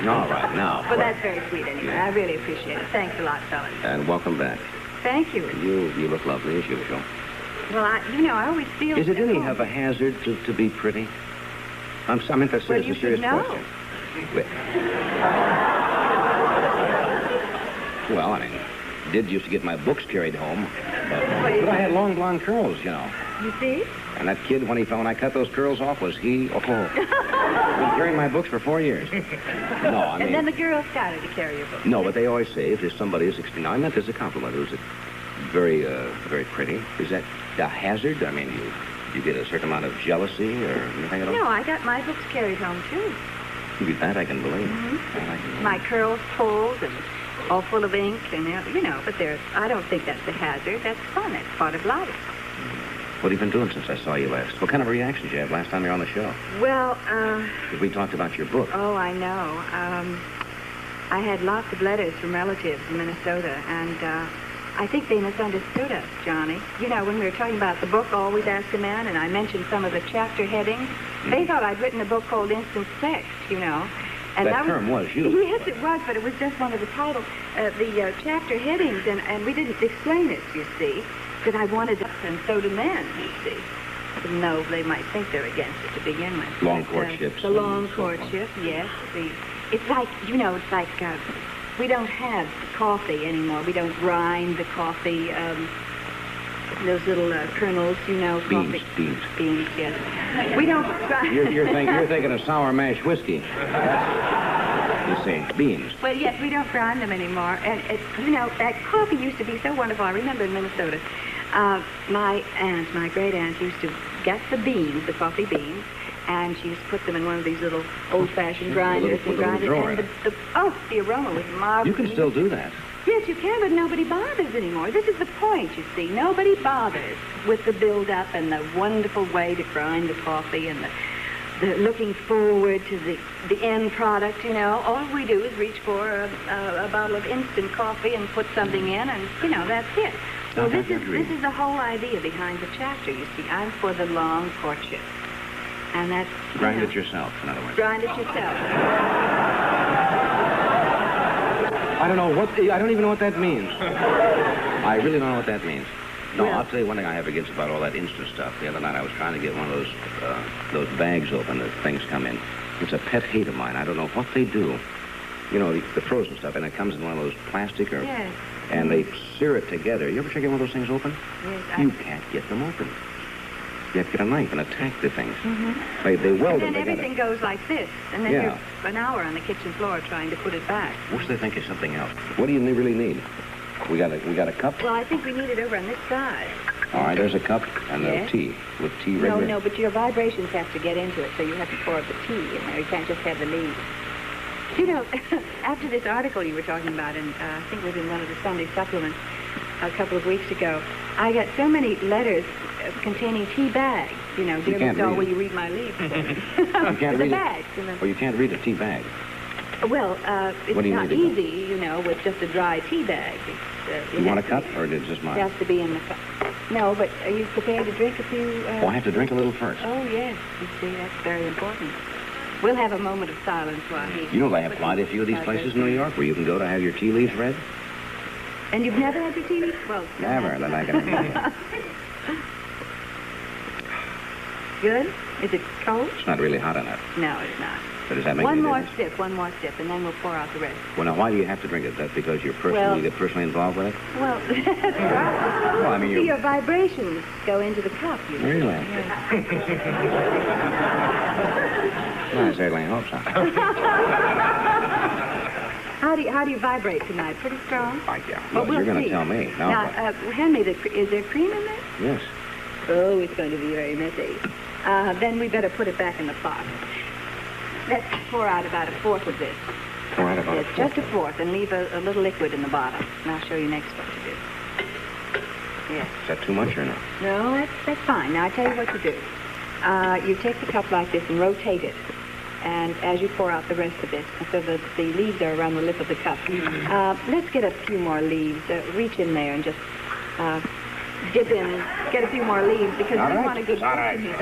All right, now. Well, that's very sweet anyway. I really appreciate it. Thanks a lot, fellas. And welcome back. Thank you. You look lovely as usual. Well, I always feel... Is it any of a hazard to be pretty? I'm interested. Well, It's you a serious should know. question. Well, I mean, did used to get my books carried home, but I had long blonde curls, you know. You see? And that kid, when I cut those curls off, was he? Oh, been carrying my books for 4 years. No, I mean. And then the girls started to carry your books. No, but they always say if somebody is. No, I meant as a compliment. Who's very, very pretty. Is that a hazard? I mean, you get a certain amount of jealousy or anything at all? No, I got my books carried home too. That I can believe. Mm-hmm. My curls pulled and all full of ink, and but I don't think that's a hazard. That's fun. That's part of life. What have you been doing since I saw you last? What kind of reactions did you have last time you were on the show? Well, we talked about your book. Oh, I know. I had lots of letters from relatives in Minnesota, and I think they misunderstood us, Johnny. You know, when we were talking about the book, Always Ask a Man, and I mentioned some of the chapter headings, they thought I'd written a book called Instant Sex, you know. And that term was you. Yes, it was, but it was just one of the titles, the chapter headings, and we didn't explain it, you see, because I wanted to, and so do men, you see. Even though they might think they're against it to begin with. Long courtships. The long courtship, yes. It's like, it's like we don't have coffee anymore. We don't grind the coffee, those little kernels, coffee. Beans, yes. We don't grind. You're thinking of sour mash whiskey. You see, beans. Well, yes, we don't grind them anymore. And, that coffee used to be so wonderful. I remember in Minnesota, my great aunt used to get the beans, the coffee beans, and she used to put them in one of these little old-fashioned grinders and grind it. And the aroma was marvelous. You can still do that. Yes, you can, but nobody bothers anymore. This is the point, you see. Nobody bothers with the build-up and the wonderful way to grind the coffee and the looking forward to the end product, All we do is reach for a bottle of instant coffee and put something in, and, that's it. Well, this is the whole idea behind the chapter, you see. I'm for the long courtship. And that's... Grind it yourself, in other words. Grind it yourself. I don't even know what that means. I really don't know what that means. No, well, I'll tell you one thing I have against about all that instant stuff. The other night I was trying to get one of those bags open that things come in. It's a pet hate of mine. I don't know what they do. The frozen stuff, and it comes in one of those plastic or... Yes. And they sear it together. You ever try to get one of those things open? Yes. You can't get them open. You have to get a knife and attack the things. Mm-hmm. They weld them together. And then everything goes like this. And then you're an hour on the kitchen floor trying to put it back. Wish they think of something else. What do you really need? We got a cup? Well, I think we need it over on this side. All right, there's a cup and a tea. With tea regular. No, but your vibrations have to get into it, so you have to pour the tea in there. You can't just have the leaves. After this article you were talking about, and I think it was in one of the Sunday supplements a couple of weeks ago, I got so many letters containing tea bags. Dear Miss Dahl, will you read my leaves? You can't read bags. Well, you can't read a tea bag. Well, it's not easy, with just a dry tea bag. You want a cup, or is it just mine? It has to be in the cup. No, but are you prepared to drink a few? I have to drink a little first. Oh, yes. You see, that's very important. We'll have a moment of silence while he... They have quite a few of these places in New York where you can go to have your tea leaves read. And you've never had your tea leaves? Well, never. Then I can... Good? Is it cold? It's not really hot enough. No, it's not. But does that make one more sip, and then we'll pour out the rest. Well, now, why do you have to drink it? That's because you're personally involved with it? Well, that's right. Well, I mean, your vibrations go into the cup. Really? I certainly hope so. How do you vibrate tonight? Pretty strong? Well, you're going to tell me. Now, hand me is there cream in there? Yes. Oh, it's going to be very messy. Then we better put it back in the pot. Let's pour out about a fourth of this. Pour out about a fourth? Just a fourth, and leave a little liquid in the bottom. And I'll show you next what to do. Yes. Is that too much or no? No, that's fine. Now, I'll tell you what to do. You take the cup like this and rotate it. And as you pour out the rest of it, so that the leaves are around the lip of the cup. Let's get a few more leaves. Reach in there and just dip in, get a few more leaves, because we want a good in here.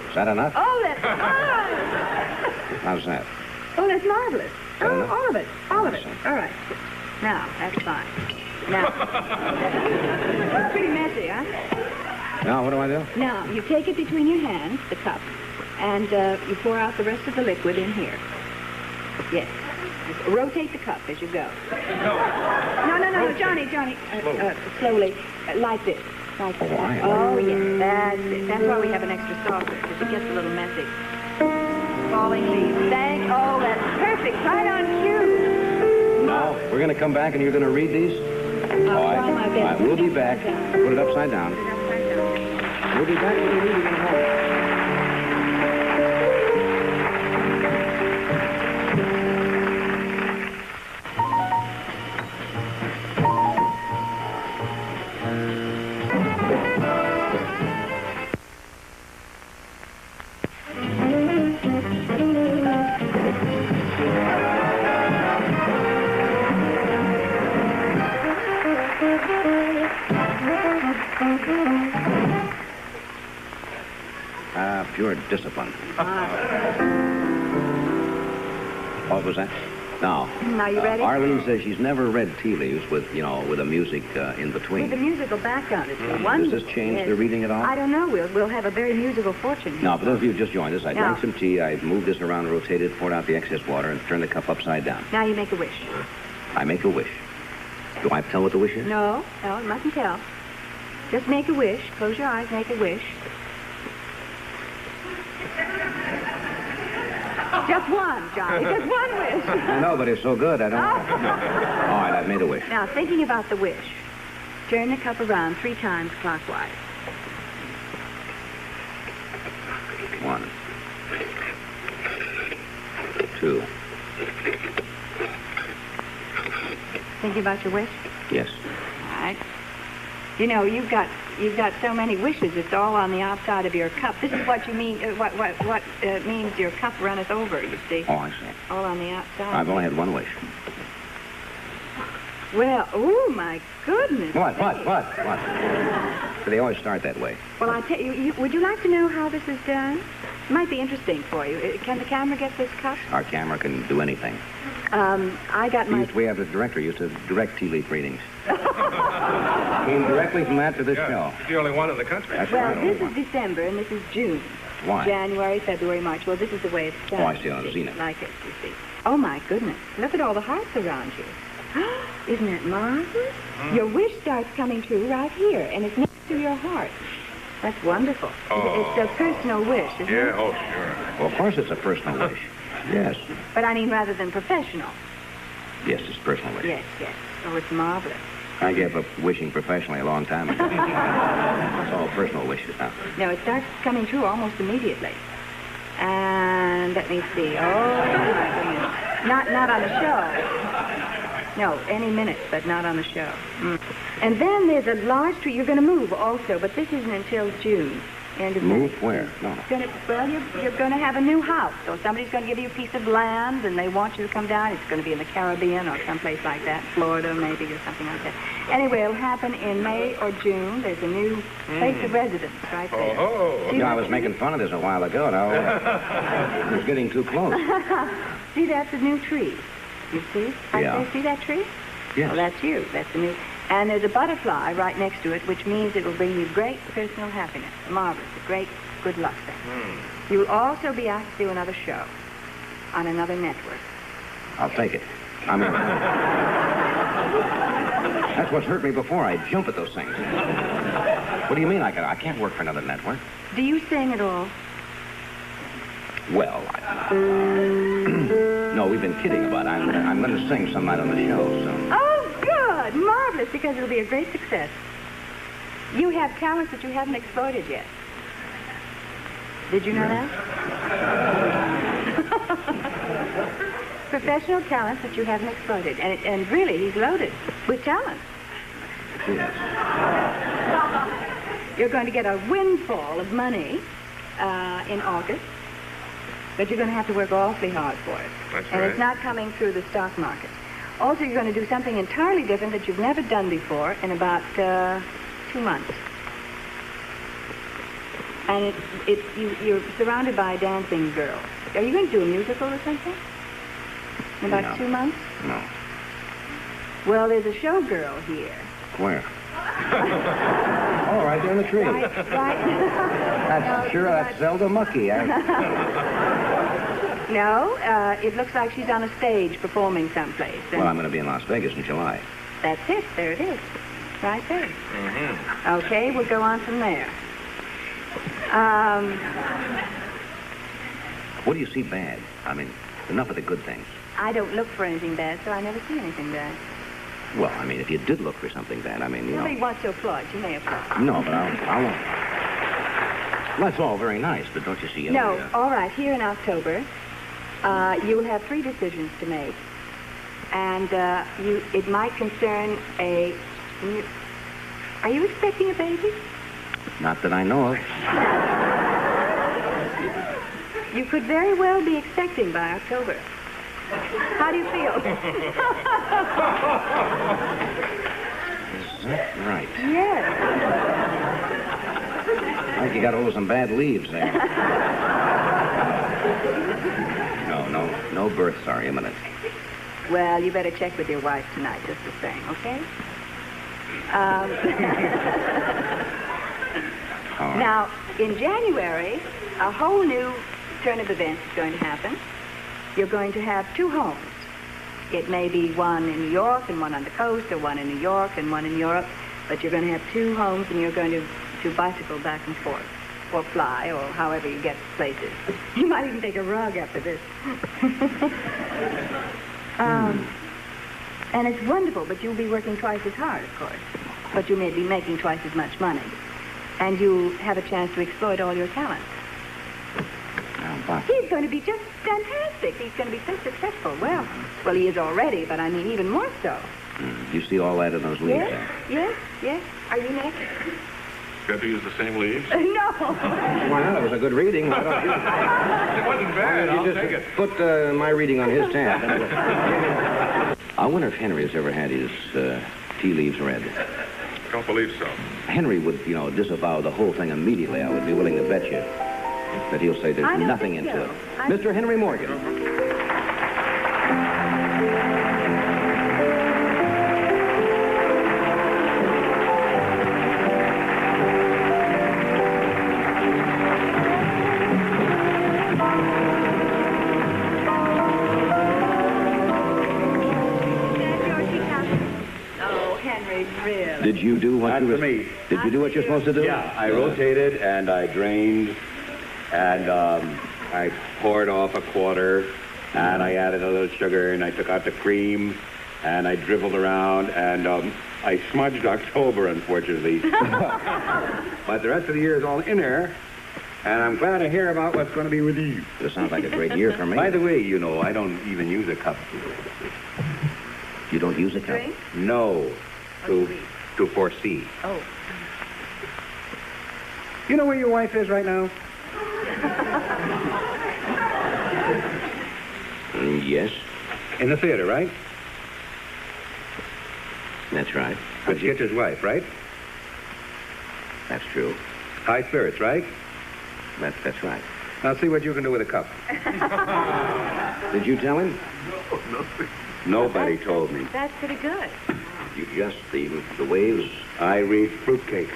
Is that enough? Oh, that's marvelous. How's that? Oh, that's marvelous. All of it. All of it. All right. Now, that's fine. Now, it's pretty messy, huh? Now, what do I do? Now, you take it between your hands, the cup, and you pour out the rest of the liquid in here. Yes. Just rotate the cup as you go. No, Johnny. Slowly, like this. Like this. Oh, yes, that's it. That's why we have an extra saucer, because it gets a little messy. Falling leaves. Oh, that's perfect. Right on cue. Now, we're going to come back and you're going to read these? I'll try my best. All right, we'll be back. Put it upside down. We'll be back with the reading in a moment. Pure discipline. What was that? Now, Are you ready? Arlene says she's never read tea leaves with a music in between. With a musical background, it's Does wonderful. this change Yes. the reading at all? I don't know. We'll have a very musical fortune here. Now, for those of you who just joined us, I No. drank some tea, I moved this around, rotated, poured out the excess water, and turned the cup upside down. Now you make a wish. I make a wish. Do I have to tell what the wish is? No, you mustn't tell. Just make a wish. Close your eyes, make a wish. Just one, Johnny. Just one wish. I know, but it's so good, I don't... All right, I've made a wish. Now, thinking about the wish, turn the cup around 3 times clockwise. 1, 2. Thinking about your wish? Yes. All right. You know, you've got so many wishes. It's all on the outside of your cup. This is what you mean. What means your cup runneth over. You see. Oh, I see. All on the outside. I've only had one wish. Well, oh my goodness. What? They always start that way. Well, I tell you, would you like to know how this is done? It might be interesting for you. Can the camera get this cup? Our camera can do anything. I got my... We have a director used to direct tea leaf readings. Came directly from that to this show. He's the only one in the country. That's Well, right, only this one. is December, and this is June. Why? January, February, March. Well, this is the way it's done. Oh, I see, on the zenith. Like it, you see. Oh, my goodness. Look at all the hearts around you. Isn't that marvelous? Your wish starts coming true right here, and it's next to your heart. That's wonderful. Oh. It's a personal wish, isn't it? Yeah, oh, sure. Well, of course it's a personal wish. Yes. But I mean rather than professional. Yes, it's a personal wish. Yes. Oh, it's marvelous. I gave up wishing professionally a long time ago. It's all personal wishes now. No, it starts coming true almost immediately. And let me see. Oh, my goodness. Not on the show. No, any minute, but not on the show. And then there's a large tree. You're going to move also, but this isn't until June. End of Move May. where? No. You're going to have a new house. So somebody's going to give you a piece of land, and they want you to come down. It's going to be in the Caribbean or someplace like that, Florida maybe, or something like that. Anyway, it'll happen in May or June. There's a new place of residence right there. Oh. Yeah, I was making fun of this a while ago. Now, it was getting too close. See, that's a new tree. You see? Yeah. See that tree? Yes. Well, that's you. That's the new. And there's a butterfly right next to it, which means it will bring you great personal happiness. Marvelous. A great good luck thing. You'll also be asked to do another show on another network. I'll take it. I mean, that's what's hurt me before. I jump at those things. What do you mean I can't work for another network? Do you sing at all? Well, no, we've been kidding about it. I'm going to sing some night on the show, so... Oh, good. Marvelous, because it'll be a great success. You have talents that you haven't exploited yet. Did you know that? Professional talents that you haven't exploited. And really, he's loaded with talent. Yes. You're going to get a windfall of money in August, but you're going to have to work awfully hard for it. That's and right. It's not coming through the stock market. Also, you're going to do something entirely different that you've never done before in about 2 months. And you're surrounded by dancing girls. Are you going to do a musical or something? In about No. 2 months? No. Well, there's a showgirl here. Where? Oh, right there in the tree. Right. That's Zelda Mucky. No, it looks like she's on a stage performing someplace. Well, I'm going to be in Las Vegas in July. That's it. There it is. Right there. Mm-hmm. Okay, we'll go on from there. What do you see bad? I mean, enough of the good things. I don't look for anything bad, so I never see anything bad. Well, I mean, if you did look for something bad, I mean, you Nobody know... wants to applaud. You may applaud. No, but I won't. Well, that's all very nice, but don't you see... No, all right. Here in October, you'll have 3 decisions to make. And it might concern a... Are you expecting a baby? Not that I know of. You could very well be expecting by October. How do you feel? Is that right? Yes. I think you got hold of some bad leaves there. No births are imminent. Well, you better check with your wife tonight, just the same, okay? Now, in January, a whole new turn of events is going to happen. You're going to have 2 homes. It may be one in New York and one on the coast, or one in New York and one in Europe, but you're going to have 2 homes, and you're going to bicycle back and forth, or fly, or however you get places. You might even take a rug after this. And it's wonderful, but you'll be working twice as hard, of course. But you may be making twice as much money. And you have a chance to exploit all your talents. He's going to be just fantastic. He's going to be so successful. Well, he is already, but I mean even more so. You see all that in those leaves? Yes. Are you next? You have to use the same leaves? No. Why not? It was a good reading. Why don't you? It wasn't bad. I'll take it. Put my reading on his tab. I wonder if Henry has ever had his tea leaves read. Don't believe so. Henry would, disavow the whole thing immediately. I would be willing to bet you that he'll say there's nothing into it. Mr. Henry Morgan. Did you do what That's you were... for me. Did you do what you're supposed to do? Yeah, I rotated and I drained and I poured off a quarter and I added a little sugar and I took out the cream and I dribbled around and I smudged October, unfortunately. But the rest of the year is all in there, and I'm glad to hear about what's going to be with you. This sounds like a great year for me. By the way, I don't even use a cup. You don't use a cup? Drink? No. To foresee. Oh. You know where your wife is right now? Yes. In the theater, right? That's right. Good Skitcher's wife, right? That's true. High spirits, right? That's right. Now see what you can do with a cup. Did you tell him? No, nobody told me. That's pretty good. You just, the waves... I read fruitcakes.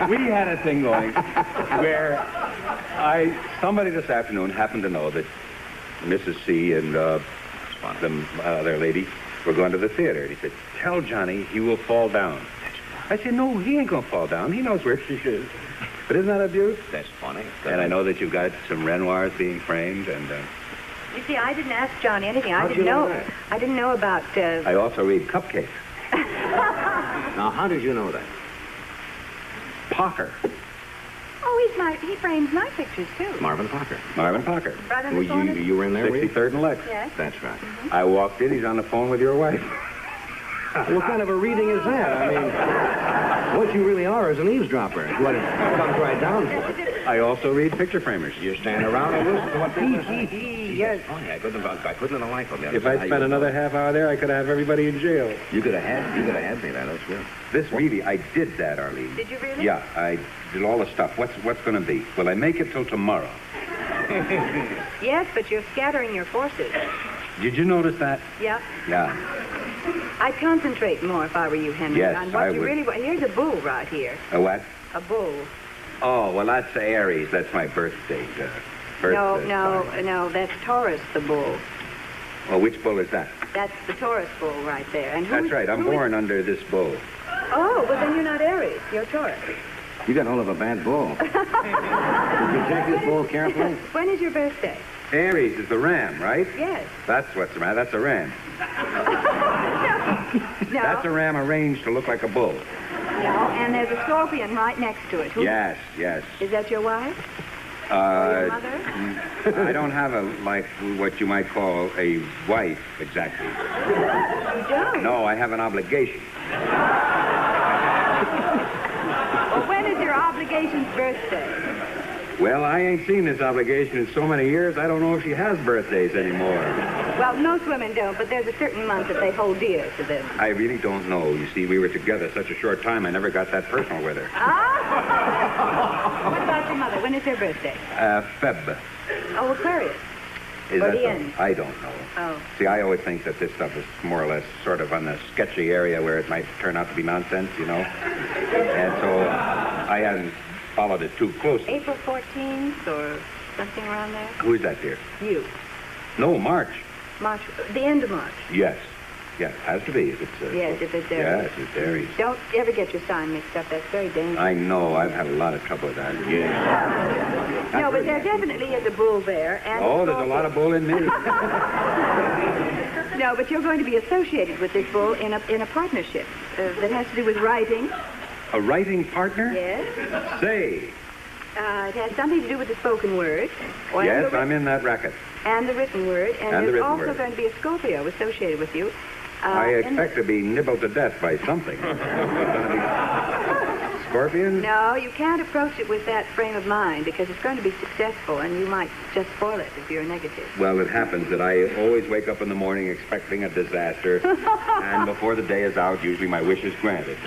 We had a thing going where somebody this afternoon happened to know that Mrs. C and the other lady were going to the theater. He said, tell Johnny he will fall down. I said, no, he ain't going to fall down. He knows where she is. But isn't that abuse? That's funny. And I know that you've got some Renoirs being framed, and... You see, I didn't ask Johnny anything. How'd you know that? I didn't know about... I also read cupcakes. Now, how did you know that? Parker. Oh, he frames my pictures, too. Marvin Parker. Marvin Parker. Right on the corner? You were in there, were you? 63rd and Lex. Yes. That's right. Mm-hmm. I walked in, he's on the phone with your wife. What kind of a reading is that? I mean, what you really are is an eavesdropper. What it comes right down to. I also read picture framers. You stand around and listen to what people say. Yes. Funny, I couldn't have a life of me. If I'd spent another half hour there, I could have everybody in jail. You could have had me there, that's good. This really, I did that, Arlene. Did you really? Yeah, I did all the stuff. What's going to be? Will I make it till tomorrow? Yes, but you're scattering your forces. Did you notice that? Yeah. Yeah. I'd concentrate more if I were you, Henry. Yes, on what I you would. really want. Here's a bull right here. A what? A bull. Oh, well, that's Aries. That's my birthday. No, that's Taurus, the bull. Well, which bull is that? That's the Taurus bull right there. And That's right. I'm born under this bull. Oh, well, then you're not Aries. You're Taurus. You got hold of a bad bull. Did you check this bull carefully? When is your birthday? Aries is the ram, right? Yes. That's what's the matter. That's a ram. No. That's a ram arranged to look like a bull. No, and there's a scorpion right next to it. Yes. Is that your wife? Or your mother? I don't have what you might call a wife, exactly. You don't? No, I have an obligation. Well, when is your obligation's birthday? Well, I ain't seen this obligation in so many years, I don't know if she has birthdays anymore. Well, most women don't, but there's a certain month that they hold dear to them. I really don't know. You see, we were together such a short time, I never got that personal with her. Ah! What about your mother? When is her birthday? Feb. Oh, Aquarius. Is Or that the so? end. I don't know. Oh. See, I always think that this stuff is more or less sort of on the sketchy area where it might turn out to be nonsense, you know? And so I hadn't followed it too closely. April 14th or something around there? Who is that, dear? You. No, March. March, the end of March. Yes. Yes, has to be if it's... Yes, if it's Aries. Yes, it's Aries. Don't ever get your sign mixed up. That's very dangerous. I know. I've had a lot of trouble with that. Yeah. No, but there definitely is a bull there. And Oh, there's a lot of bull in me. No, but you're going to be associated with this bull in a partnership that has to do with writing. A writing partner? Yes. Say. It has something to do with the spoken word. Yes, I'm in that racket. And the written word. And the there's written also word. going to be a Scorpio associated with you. I expect to be nibbled to death by something. Scorpion? No, you can't approach it with that frame of mind because it's going to be successful and you might just spoil it if you're negative. Well, it happens that I always wake up in the morning expecting a disaster, and before the day is out, usually my wish is granted.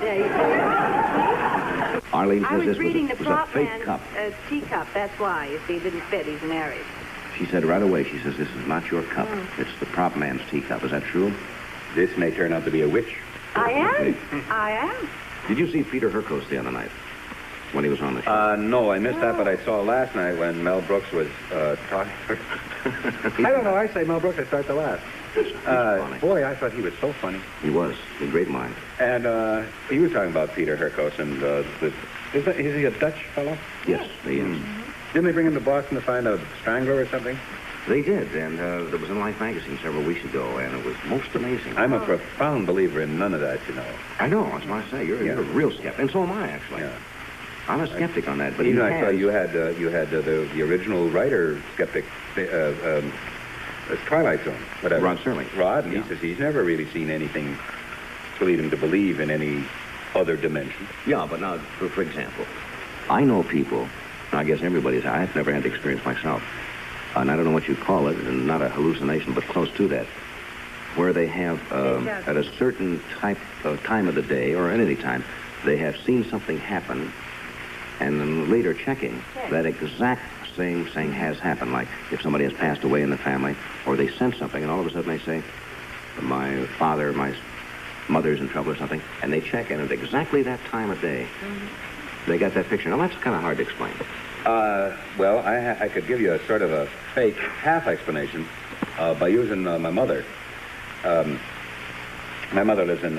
Arlene I says was this reading was the a prop fake man's cup. teacup. That's why. You see, it didn't fit. He's an Aries. She said right away, she says, this is not your cup. It's the prop man's teacup. Is that true? This may turn out to be a witch. I am. I am. Did you see Peter Herkos the other night when he was on the show? No, I missed that, but I saw last night when Mel Brooks was talking. I don't know. I say Mel Brooks, I start to laugh. Boy, I thought he was so funny. He was. A great mind. And he was talking about Peter Herkos, and is he a Dutch fellow? Yes, he is. Didn't they bring him to Boston to find a strangler or something? They did, and there was in Life magazine several weeks ago, and it was most amazing. I'm a profound believer in none of that, you know. I know, that's what I say. You're a real skeptic, and so am I, actually. Yeah. I'm a skeptic on that, but even I saw you had the original writer skeptic, Twilight Zone, whatever. Rod Serling. Rod, and he says he's never really seen anything to lead him to believe in any other dimension. Yeah, but now, for example, I know people, and I guess everybody's, I've never had the experience myself, and I don't know what you call it, and not a hallucination, but close to that, where they have, at a certain time of the day, or at any time, they have seen something happen, and then later checking, that exact same thing has happened. Like if somebody has passed away in the family, or they sense something, and all of a sudden they say, my father, my mother's in trouble or something, and they check in at exactly that time of day. They got that picture. Now, that's kind of hard to explain. Well, I could give you a sort of a fake half explanation by using my mother. My mother lives in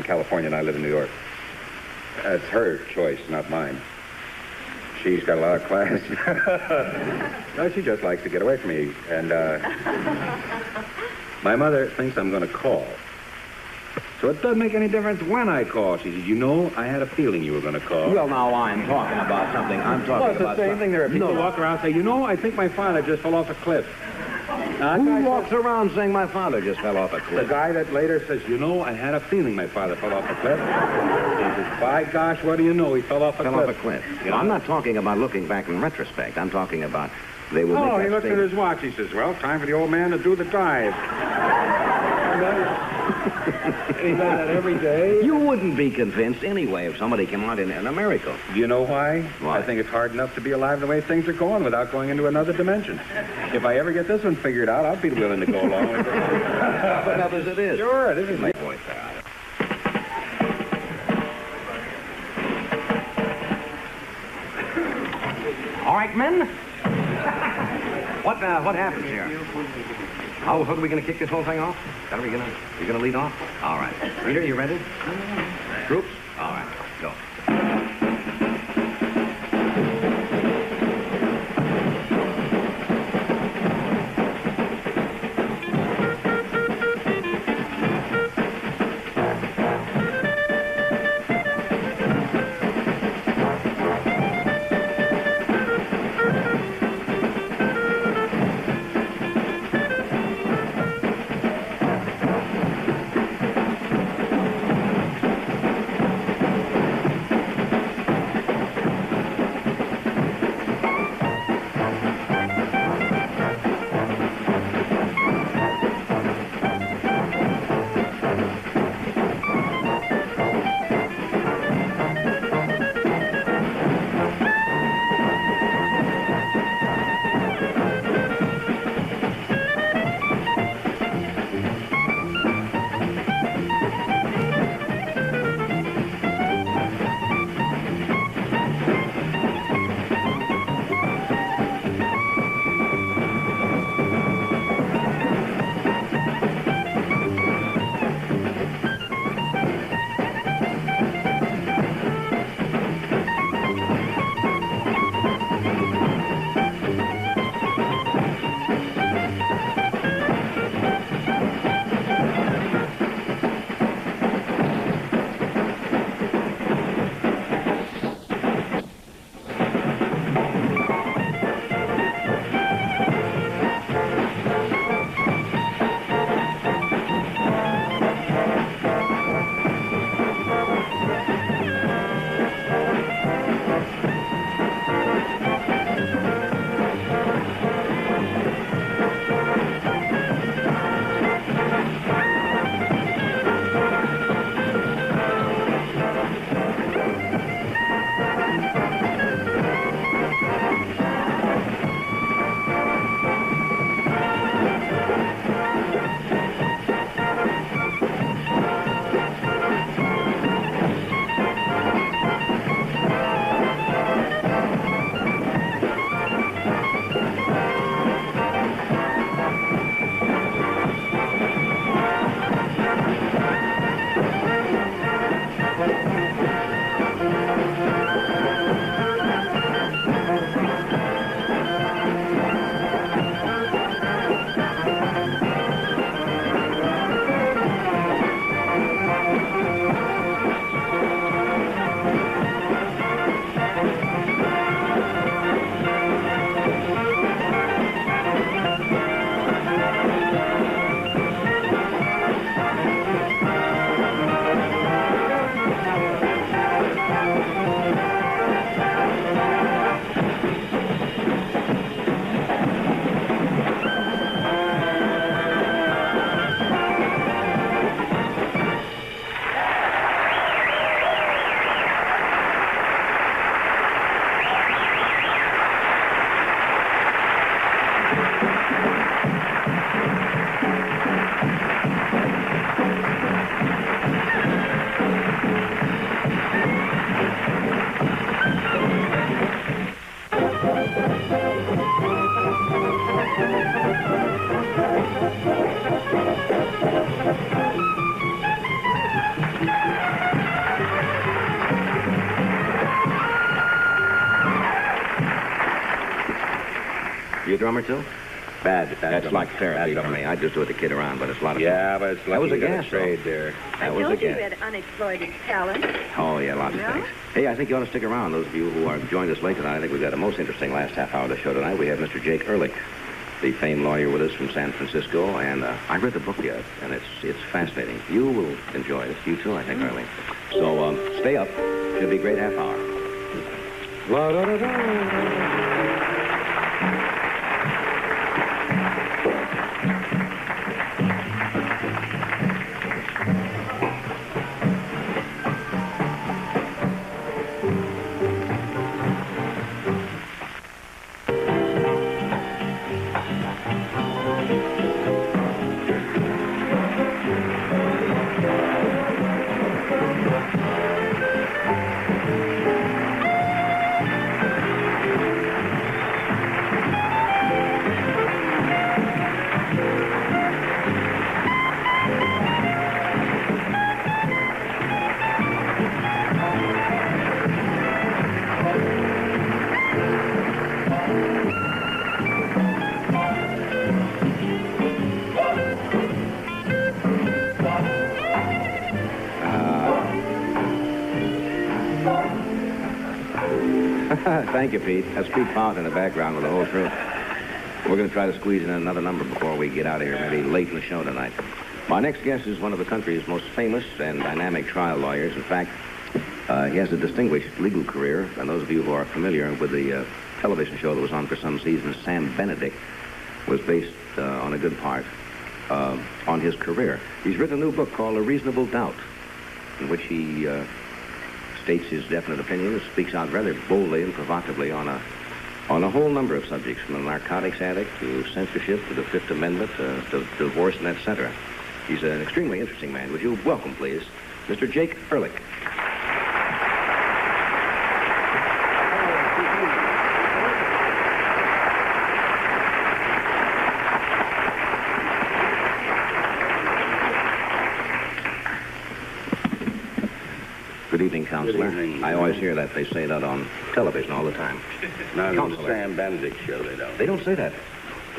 California, and I live in New York. It's her choice, not mine. She's got a lot of class. No, she just likes to get away from me. And my mother thinks I'm going to call. So it doesn't make any difference when I call. She says, you know, I had a feeling you were going to call. Well, now I'm talking about something. I'm talking Well, it's about the same thing. There are people who walk around and say, you know, I think my father just fell off a cliff. Who walks around saying my father just fell off a cliff? The guy that later says, you know, I had a feeling my father fell off a cliff. He says, by gosh, what do you know? He fell off a cliff. Fell off a cliff. You know, I'm not talking about looking back in retrospect. I'm talking about they will make Oh, that he looks at statement. his watch. He says, well, time for the old man to do the dive. He does that every day. You wouldn't be convinced anyway if somebody came out in a miracle. Do you know why? Why? I think it's hard enough to be alive the way things are going without going into another dimension. If I ever get this one figured out, I'll be willing to go along with it. But others it is. Sure, it is. My point there. All right, men. What happens here? How are we going to kick this whole thing off? You going to lead off? All right. Peter, you ready? Groups? All right. Go. You a drummer, too? Bad. That's like therapy for me. I just do it to kid around, but it's a lot of fun. Yeah, but it's That was a you got gas, trade though. there. That was a told you gas. you had unexploited talent. Oh, yeah, lots of No? things. Hey, I think you ought to stick around. Those of you who are joined us late tonight, I think we've got a most interesting last half hour of the show tonight. We have Mr. Jake Ehrlich, the famed lawyer with us from San Francisco, and I read the book yet, and it's fascinating. You will enjoy it. You too, I think, Ehrlich. So stay up. Should be a great half hour. Thank you, Pete. That's Pete Fountain in the background with the whole truth. We're going to try to squeeze in another number before we get out of here, maybe late in the show tonight. My next guest is one of the country's most famous and dynamic trial lawyers. In fact, he has a distinguished legal career, and those of you who are familiar with the television show that was on for some seasons, Sam Benedict, was based on a good part on his career. He's written a new book called A Reasonable Doubt, in which he states his definite opinions, speaks out rather boldly and provocatively on a whole number of subjects, from the narcotics addict to censorship to the Fifth Amendment to divorce and etc. He's an extremely interesting man. Would you welcome, please, Mr. Jake Ehrlich? Good evening, Counselor. Good evening. I always hear that. They say that on television all the time. Not on the Counselor. Sam Benedict show, they don't. They don't say that.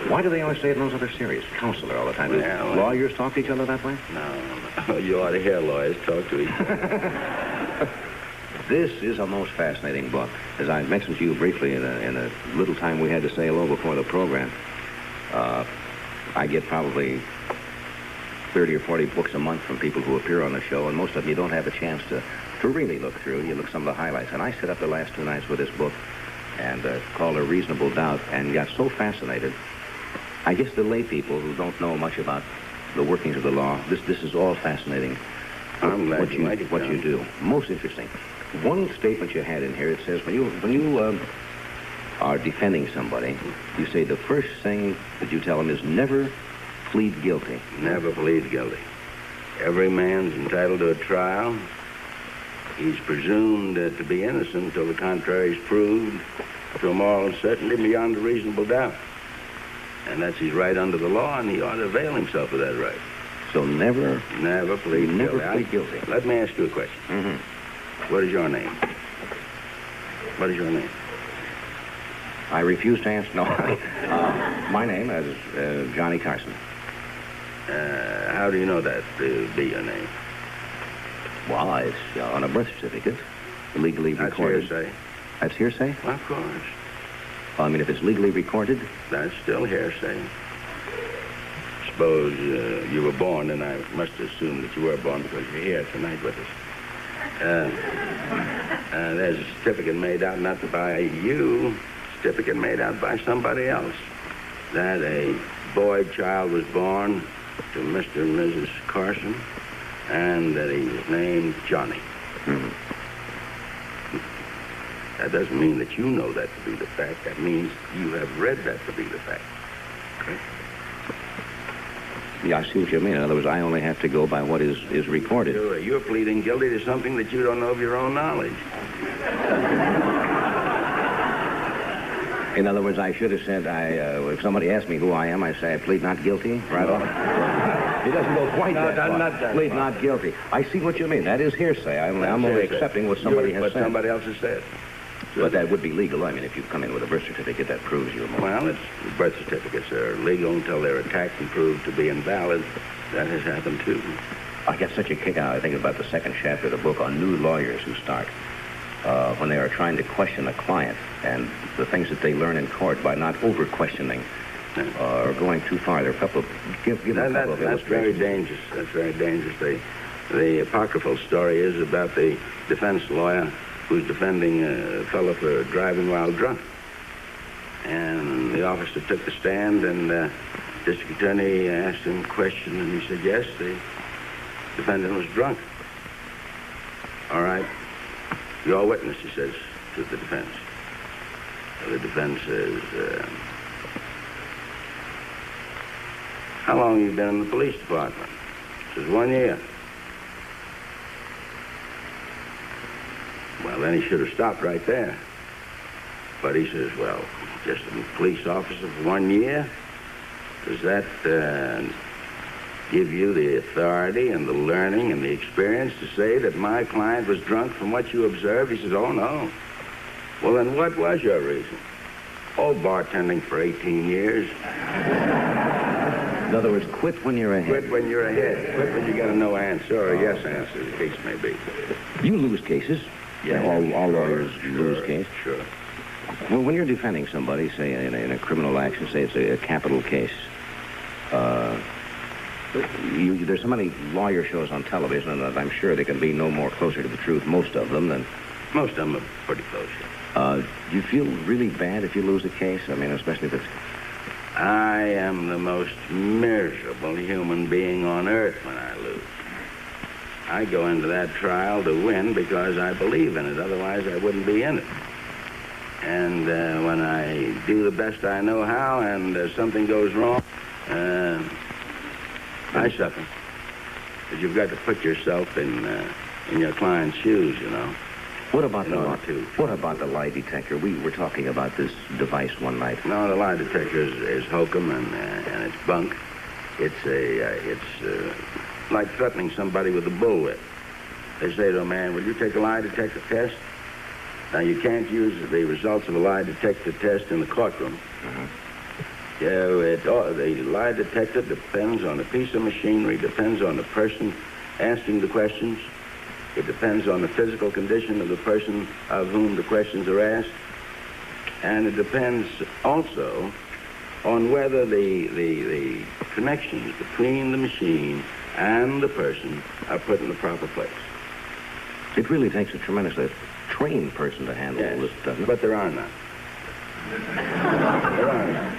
Why do they always say it in those other series? Counselor all the time. Well, Lawyers talk to each other that way? No. You ought to hear lawyers talk to each other. This is a most fascinating book. As I mentioned to you briefly in a little time we had to say hello before the program, I get probably 30 or 40 books a month from people who appear on the show, and most of them you don't have a chance to really look through. You look some of the highlights. And I sit up the last 2 nights with this book and called A Reasonable Doubt and got so fascinated. I guess the lay people who don't know much about the workings of the law, this is all fascinating. I'm glad what you like it, what John. you do. Most interesting. One statement you had in here, it says when you are defending somebody, you say the first thing that you tell them is never plead guilty. Never plead guilty. Every man's entitled to a trial. He's presumed to be innocent until the contrary is proved to a moral certainty beyond a reasonable doubt. And that's his right under the law, and he ought to avail himself of that right. So never plead guilty. Let me ask you a question. Mm-hmm. What is your name? What is your name? I refuse to answer. No. My name is Johnny Carson. How do you know that to be your name? Well, it's on a birth certificate, legally recorded. That's hearsay. That's hearsay? Of course. Well, I mean, if it's legally recorded? That's still hearsay. Suppose you were born, and I must assume that you were born because you're here tonight with us. There's a certificate made out not by you, certificate made out by somebody else, that a boy child was born to Mr. and Mrs. Carson, and that he was named Johnny. Mm-hmm. That doesn't mean that you know that to be the fact. That means you have read that to be the fact. Okay? Yeah, I see what you mean. In other words, I only have to go by what is recorded. You're pleading guilty to something that you don't know of your own knowledge. In other words, I should have said, if somebody asked me who I am, I say I plead not guilty, right off. It doesn't go quite that far. Not that plead far. not guilty. I see what you mean. That is hearsay. I'm only accepting what somebody has What said. somebody else has said. But that would be legal. I mean, if you come in with a birth certificate, that proves you're more. Well, birth certificates are legal until they're attacked and proved to be invalid. That has happened, too. I get such a kick out, I think, about the second chapter of the book on new lawyers who start when they are trying to question a client and the things that they learn in court by not over-questioning or going too far. There are a couple of... Give a couple of That's very dangerous. That's very dangerous. The apocryphal story is about the defense lawyer who's defending a fellow for driving while drunk. And the officer took the stand, and the district attorney asked him a question, and he said, yes, the defendant was drunk. All right. Your witness, he says to the defense. The defense says, how long have you been in the police department? He says, 1 year. Well, then he should have stopped right there. But he says, well, just a police officer for 1 year? Does that give you the authority and the learning and the experience to say that my client was drunk from what you observed? He says, oh, no. Well, then what was your reason? Oh, bartending for 18 years. In other words, quit when you're ahead. Quit when you're ahead. Quit when you get a no answer or a yes answer, the case may be. You lose cases. Yeah, all lawyers lose cases. Sure. Well, when you're defending somebody, say in a criminal action, say it's a capital case, there's so many lawyer shows on television that I'm sure they can be no more closer to the truth, most of them, than... Most of them are pretty close. Do you feel really bad if you lose a case? I mean, especially if it's... I am the most miserable human being on earth when I lose. I go into that trial to win because I believe in it. Otherwise, I wouldn't be in it. And when I do the best I know how and something goes wrong, I suffer. But you've got to put yourself in your client's shoes, you know. What about the lie detector? We were talking about this device one night. No, the lie detector is hokum and it's bunk. It's like threatening somebody with a bullwhip. They say to a man, will you take a lie detector test? Now, you can't use the results of a lie detector test in the courtroom. The lie detector depends on a piece of machinery, depends on the person asking the questions. It depends on the physical condition of the person of whom the questions are asked. And it depends also on whether the connections between the machine and the person are put in the proper place. It really takes a tremendously trained person to handle all this, doesn't it? But there are none. There are none.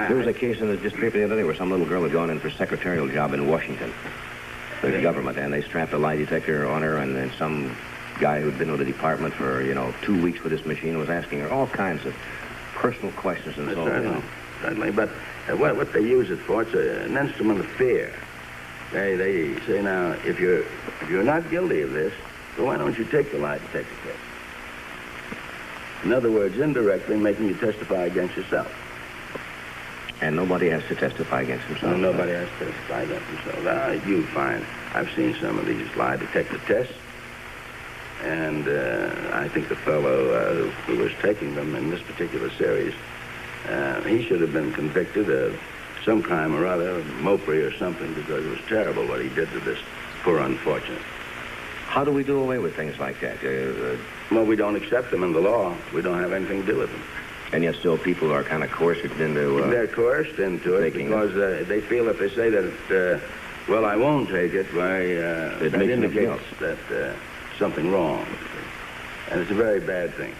There was a case in the newspaper the other day where some little girl had gone in for a secretarial job in Washington, the government, and they strapped a lie detector on her, and then some guy who'd been with the department for, 2 weeks with this machine was asking her all kinds of personal questions and so on. Certainly, but what they use it for, it's an instrument of fear. They say, now, if you're not guilty of this, well, why don't you take the lie detector test? In other words, indirectly making you testify against yourself. And nobody has to testify against himself. No, nobody has to testify against himself. You find, I've seen some of these lie detector tests, and I think the fellow who was taking them in this particular series, he should have been convicted of some crime or other, mopery or something, because it was terrible what he did to this poor unfortunate. How do we do away with things like that? Well, we don't accept them in the law. We don't have anything to do with them. And yet still people are kind of coerced into... They're coerced into it because they feel if they say that, well, I won't take it, why, that indicates that something wrong. And it's a very bad thing.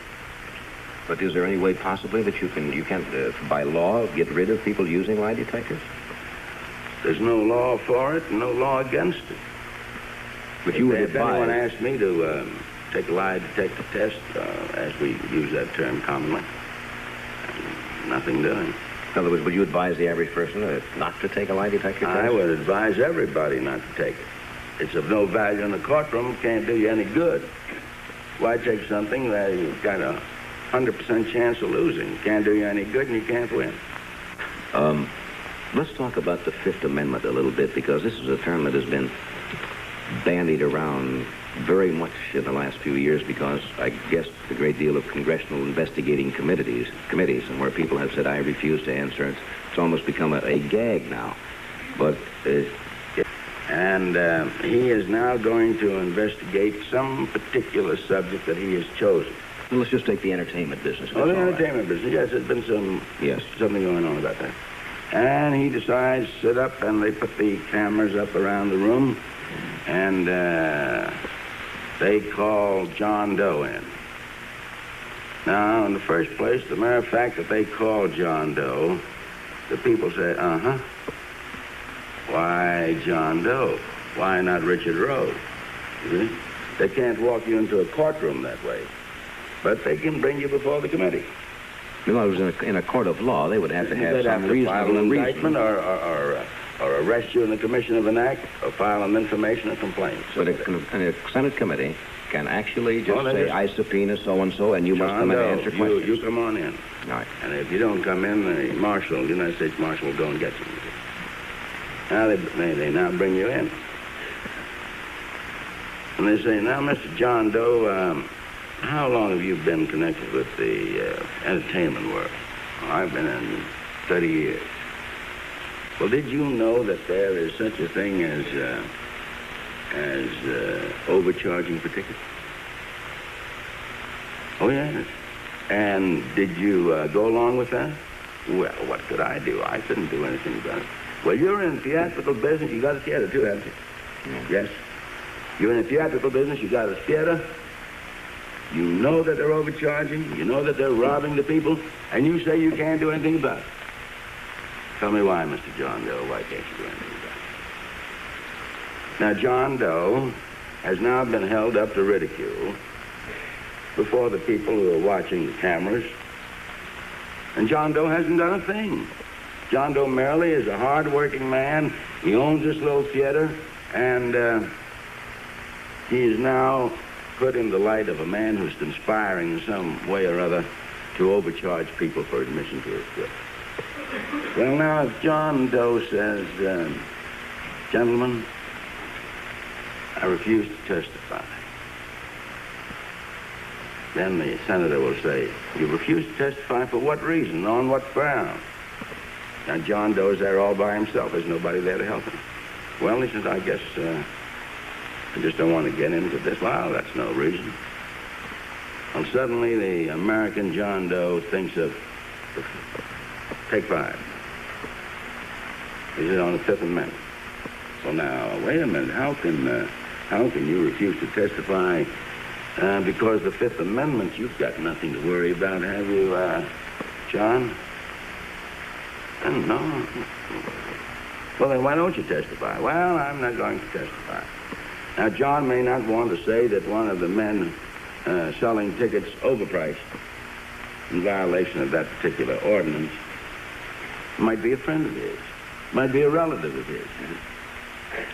But is there any way possibly that you can by law, get rid of people using lie detectors? There's no law for it and no law against it. But you would advise... If anyone asked me to take a lie detector test, as we use that term commonly, nothing doing. In other words, would you advise the average person not to take a lie detector test? I would advise everybody not to take it. It's of no value in the courtroom. It can't do you any good. Why take something that you've got a 100% chance of losing? It can't do you any good and you can't win. Let's talk about the Fifth Amendment a little bit, because this is a term that has been bandied around very much in the last few years, because I guess a great deal of congressional investigating committees, and where people have said, I refuse to answer. It's almost become a gag now. But... And he is now going to investigate some particular subject that he has chosen. Well, let's just take the entertainment business. Oh, the entertainment business. Yes, there's been something going on about that. And he decides to sit up, and they put the cameras up around the room, and they call John Doe in. Now, in the first place, the mere fact that they call John Doe, the people say, why John Doe? Why not Richard Rose? You see? They can't walk you into a courtroom that way, but they can bring you before the committee. In other words, in a court of law, they would have to have some reasonable file an indictment reason. or arrest you in the commission of an act, or file an information or complaint. But a Senate committee can actually just say, I subpoena so-and-so, and you must come in and answer questions. You come on in. All right. And if you don't come in, the United States Marshal will go and get you. Now they now bring you in. And they say, now, Mr. John Doe, how long have you been connected with the entertainment world? Well, I've been in 30 years. Well, did you know that there is such a thing as overcharging for tickets? Oh, yes. And did you go along with that? Well, what could I do? I couldn't do anything about it. Well, you're in theatrical business. You got a theater, too, haven't you? Yes. You're in the theatrical business. You got a theater. You know that they're overcharging. You know that they're robbing the people. And you say you can't do anything about it. Tell me why, Mr. John Doe. Why can't you do anything about it? Now, John Doe has now been held up to ridicule before the people who are watching the cameras. And John Doe hasn't done a thing. John Doe merely is a hard-working man. He owns this little theater, and he is now put in the light of a man who's conspiring in some way or other to overcharge people for admission to his theater. Well, now, if John Doe says, gentlemen, I refuse to testify. then the senator will say, you refuse to testify for what reason, on what ground? Now, John Doe's there all by himself. There's nobody there to help him. Well, he says, I guess I just don't want to get into this. Well, that's no reason. And suddenly the American John Doe thinks of, take 5. Is it on the Fifth Amendment? Well, now, wait a minute. How can you refuse to testify because the Fifth Amendment, you've got nothing to worry about, have you, John? No. Well, then why don't you testify? Well, I'm not going to testify. Now, John may not want to say that one of the men selling tickets overpriced in violation of that particular ordinance might be a friend of his, might be a relative of his.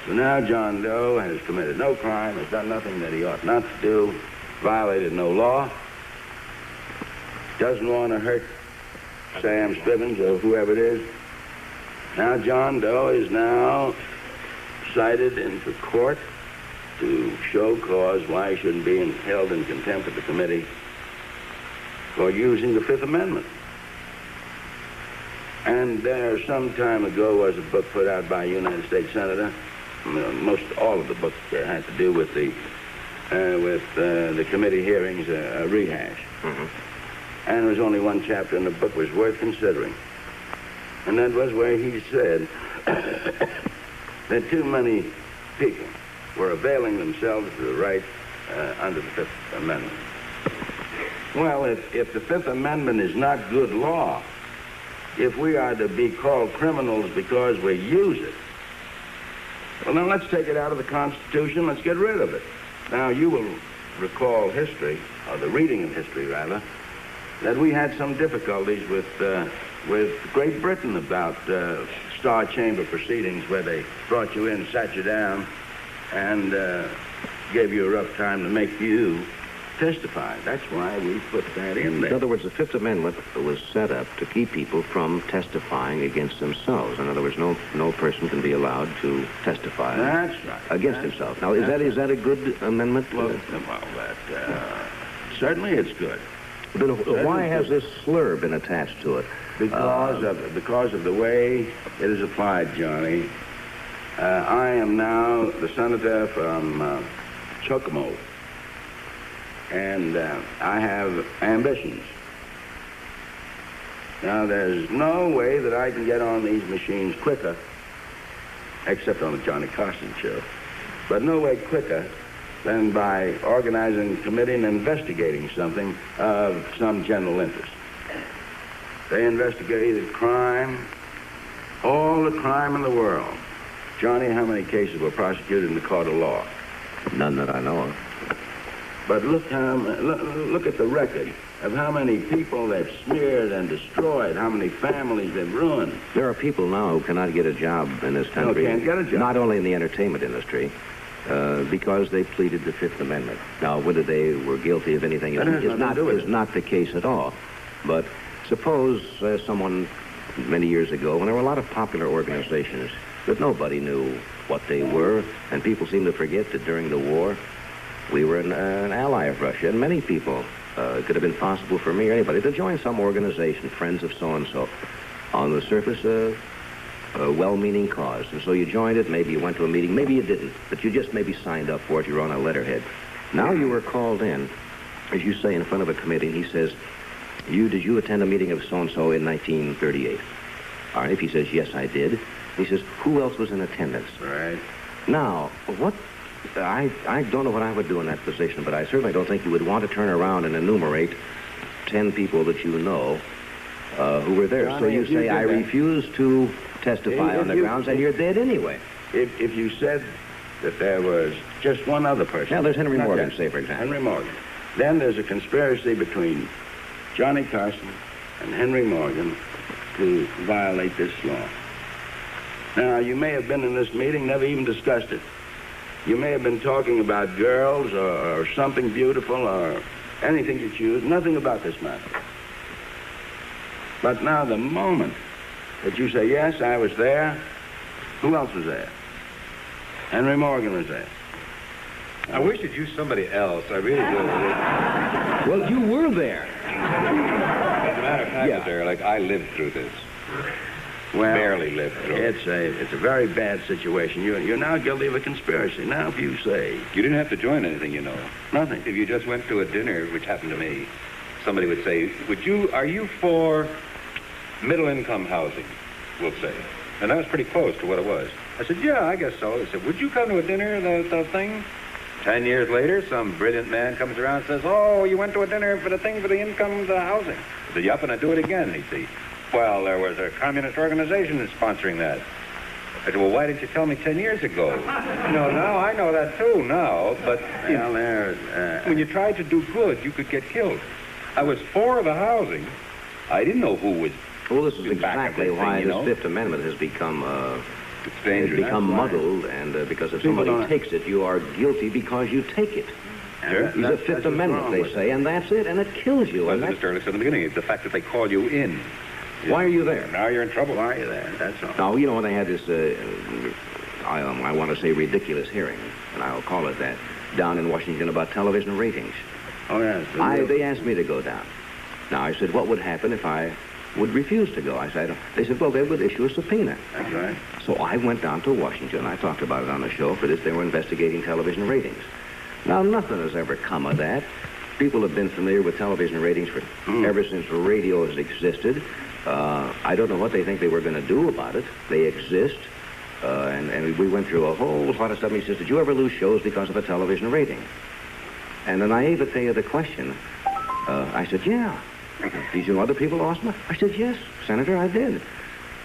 So now John Doe has committed no crime, has done nothing that he ought not to do, violated no law, doesn't want to hurt Sam Stibbins or whoever it is. Now John Doe is now cited into court to show cause why he shouldn't be held in contempt of the committee for using the Fifth Amendment. And there, some time ago, was a book put out by a United States Senator. Most all of the book had to do with the committee hearings, a rehash. Mm-hmm. And there was only one chapter in the book was worth considering. And that was where he said that too many people were availing themselves of the right under the Fifth Amendment. Well, if the Fifth Amendment is not good law, if we are to be called criminals because we use it, well, then let's take it out of the Constitution. Let's get rid of it. Now, you will recall history, or the reading of history, rather, that we had some difficulties with Great Britain about Star Chamber proceedings where they brought you in, sat you down, and gave you a rough time to make you testify. That's why we put that in there. In other words, the Fifth Amendment was set up to keep people from testifying against themselves. In other words, no person can be allowed to testify against himself. Now, is that a good amendment? Well, certainly it's good. But why has this slur been attached to it? Because of the way it is applied, Johnny. I am now the senator from Chocomo. And I have ambitions. Now, there's no way that I can get on these machines quicker, except on the Johnny Carson show, but no way quicker than by organizing a committee and investigating something of some general interest. They investigated crime, all the crime in the world. Johnny, how many cases were prosecuted in the court of law? None that I know of. But look at the record of how many people they've smeared and destroyed, how many families they've ruined. There are people now who cannot get a job in this country. No, can't get a job. Not only in the entertainment industry, because they pleaded the Fifth Amendment. Now, whether they were guilty of anything is not the case at all. But suppose someone many years ago, when there were a lot of popular organizations that nobody knew what they were, and people seem to forget that during the war, we were an ally of Russia, and many people, it could have been possible for me or anybody to join some organization, Friends of so-and-so, on the surface, a well-meaning cause. And so you joined it, maybe you went to a meeting, maybe you didn't, but you just maybe signed up for it, you were on a letterhead. Now you were called in, as you say, in front of a committee, and he says, did you attend a meeting of so-and-so in 1938? All right, if he says, yes, I did. He says, who else was in attendance? Right. Now, I don't know what I would do in that position, but I certainly don't think you would want to turn around and enumerate 10 people that you know who were there. Johnny, so you say, I refuse to testify on the grounds, and you're dead anyway. If you said that there was just one other person. Now, there's Henry Morgan, say, for example. Henry Morgan. Then there's a conspiracy between Johnny Carson and Henry Morgan to violate this law. Now, you may have been in this meeting, never even discussed it. You may have been talking about girls or something beautiful or anything you choose, nothing about this matter. But now the moment that you say, yes, I was there, who else was there? Henry Morgan was there. I wish you'd use somebody else. I really do. Well, you were there. As a matter of fact, Mr. Ehrlich, I lived through this. Well, Barely lived through it. It's a very bad situation. You're now guilty of a conspiracy. Now, if you say... You didn't have to join anything, you know. Nothing. If you just went to a dinner, which happened to me, somebody would say, are you for middle-income housing, we'll say. And that was pretty close to what it was. I said, yeah, I guess so. They said, would you come to a dinner, the thing? 10 years later, some brilliant man comes around and says, oh, you went to a dinner for the thing for the income of the housing. I said, yup, and I do it again, you see. Well, there was a communist organization sponsoring that. I said, well, why didn't you tell me 10 years ago? No, now I know that too, now, but when you tried to do good, you could get killed. I was for the housing. I didn't know who was... Well, this is exactly thing, why you know? this Fifth Amendment has become muddled, and because if somebody takes it, you are guilty because you take it. Sure. He's a Fifth Amendment, they say, and that's it, and it kills you. Well, as Mr. Ehrlich said in the beginning, it's the fact that they call you in. Why are you there? Now you're in trouble. Why are you there? That's all. Now, you know, when they had this, I want to say ridiculous hearing, and I'll call it that, down in Washington about television ratings. Oh, yes. They asked me to go down. Now, I said, what would happen if I would refuse to go? I said, they said, well, they would issue a subpoena. That's right. So I went down to Washington. I talked about it on the show. For this, they were investigating television ratings. Now, nothing has ever come of that. People have been familiar with television ratings ever since radio has existed. I don't know what they think they were going to do about it. They exist. And we went through a whole lot of stuff. He says, did you ever lose shows because of a television rating? And the naivete of the question, I said, yeah. Did you know other people lost them? I said, yes, Senator, I did.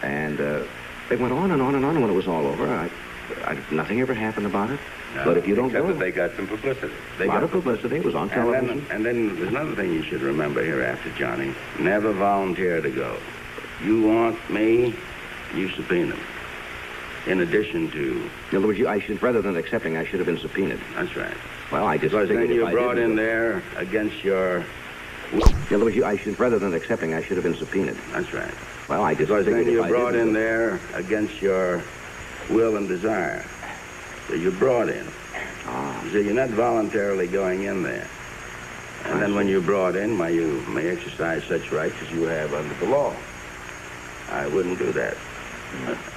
And they went on and on and on. And when it was all over, nothing ever happened about it. No, but if you don't except go... that they got some publicity. They got publicity. It was on television. And then there's another thing you should remember hereafter, Johnny. Never volunteer to go. You want me, you subpoena me. In addition to... In other words, rather than accepting, I should have been subpoenaed. That's right. Well, I just... Because then you're brought in there against your... In other words, rather than accepting, I should have been subpoenaed. That's right. Well, I just... Because then you're brought in there against your will and desire. So you're brought in. So you're not voluntarily going in there. And then when you're brought in, you may exercise such rights as you have under the law. I wouldn't do that.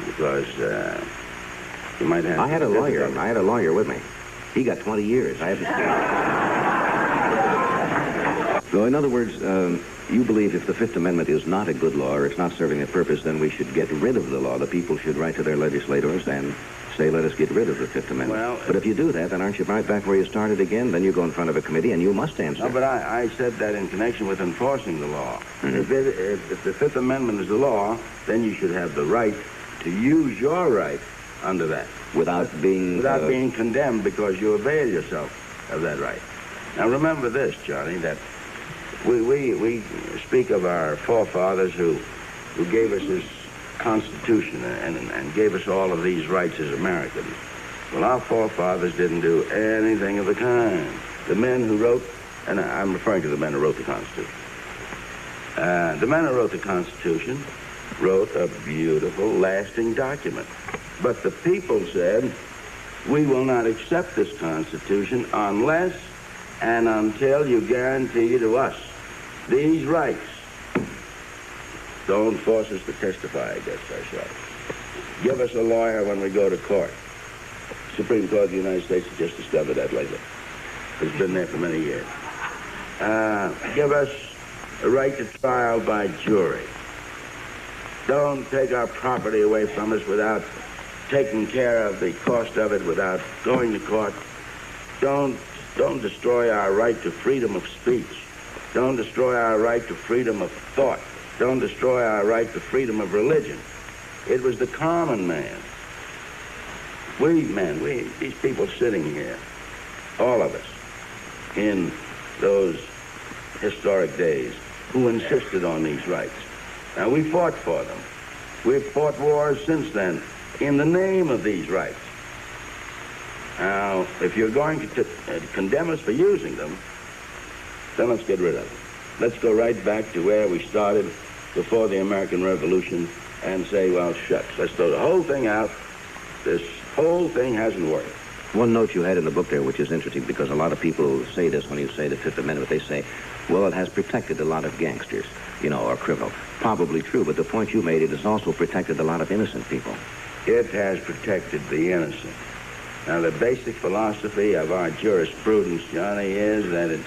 Because you might have... I had a lawyer. I had a lawyer with me. He got 20 years. I haven't... So, in other words, you believe if the Fifth Amendment is not a good law or it's not serving a purpose, then we should get rid of the law. The people should write to their legislators and say, let us get rid of the Fifth Amendment. Well, but if you do that, then aren't you right back where you started again? Then you go in front of a committee and you must answer. No, but I said that in connection with enforcing the law. If the Fifth Amendment is the law, then you should have the right to use your right under that. Without being condemned because you avail yourself of that right. Now remember this, Johnny, that we speak of our forefathers who gave us this Constitution and gave us all of these rights as Americans. Well, our forefathers didn't do anything of the kind. The men who wrote, and I'm referring to the men who wrote the Constitution. The men who wrote the Constitution wrote a beautiful, lasting document. But the people said, we will not accept this Constitution unless and until you guarantee to us these rights. Don't force us to testify against ourselves. Give us a lawyer when we go to court. Supreme Court of the United States has just discovered that lately. It's been there for many years. Give us a right to trial by jury. Don't take our property away from us without taking care of the cost of it, without going to court. Don't destroy our right to freedom of speech. Don't destroy our right to freedom of thought. Don't destroy our right to freedom of religion. It was the common man. These people sitting here, all of us, in those historic days, who insisted on these rights. Now, we fought for them. We've fought wars since then in the name of these rights. Now, if you're going to condemn us for using them, then let's get rid of them. Let's go right back to where we started before the American Revolution and say, well, shucks, let's throw the whole thing out. This whole thing hasn't worked. One note you had in the book there, which is interesting, because a lot of people say this when you say the Fifth Amendment. They say, well, it has protected a lot of gangsters, you know, or criminals. Probably true, but the point you made, it has also protected a lot of innocent people. It has protected the innocent. Now, the basic philosophy of our jurisprudence, Johnny, is that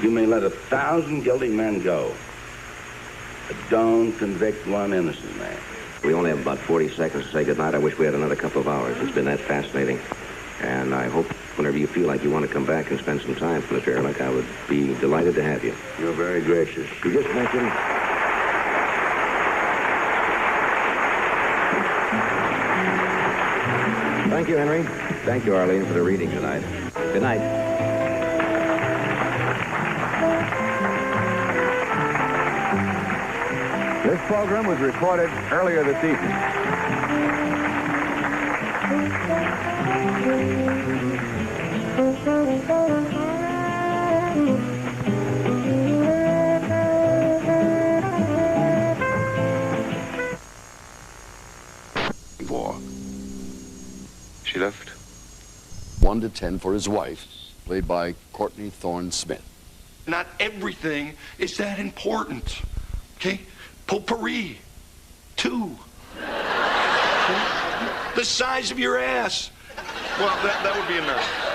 you may let 1,000 guilty men go, but don't convict one innocent man. We only have about 40 seconds to say goodnight. I wish we had another couple of hours. It's been that fascinating. And I hope whenever you feel like you want to come back and spend some time, Mr. Ehrlich, I would be delighted to have you. You're very gracious. You just mentioned... Thank you, Henry. Thank you, Arlene, for the reading tonight. Good night. This program was recorded earlier this evening. She left 1 to 10 for his wife, played by Courtney Thorne Smith. Not everything is that important, okay? Potpourri, 2. The size of your ass. Well, that would be American.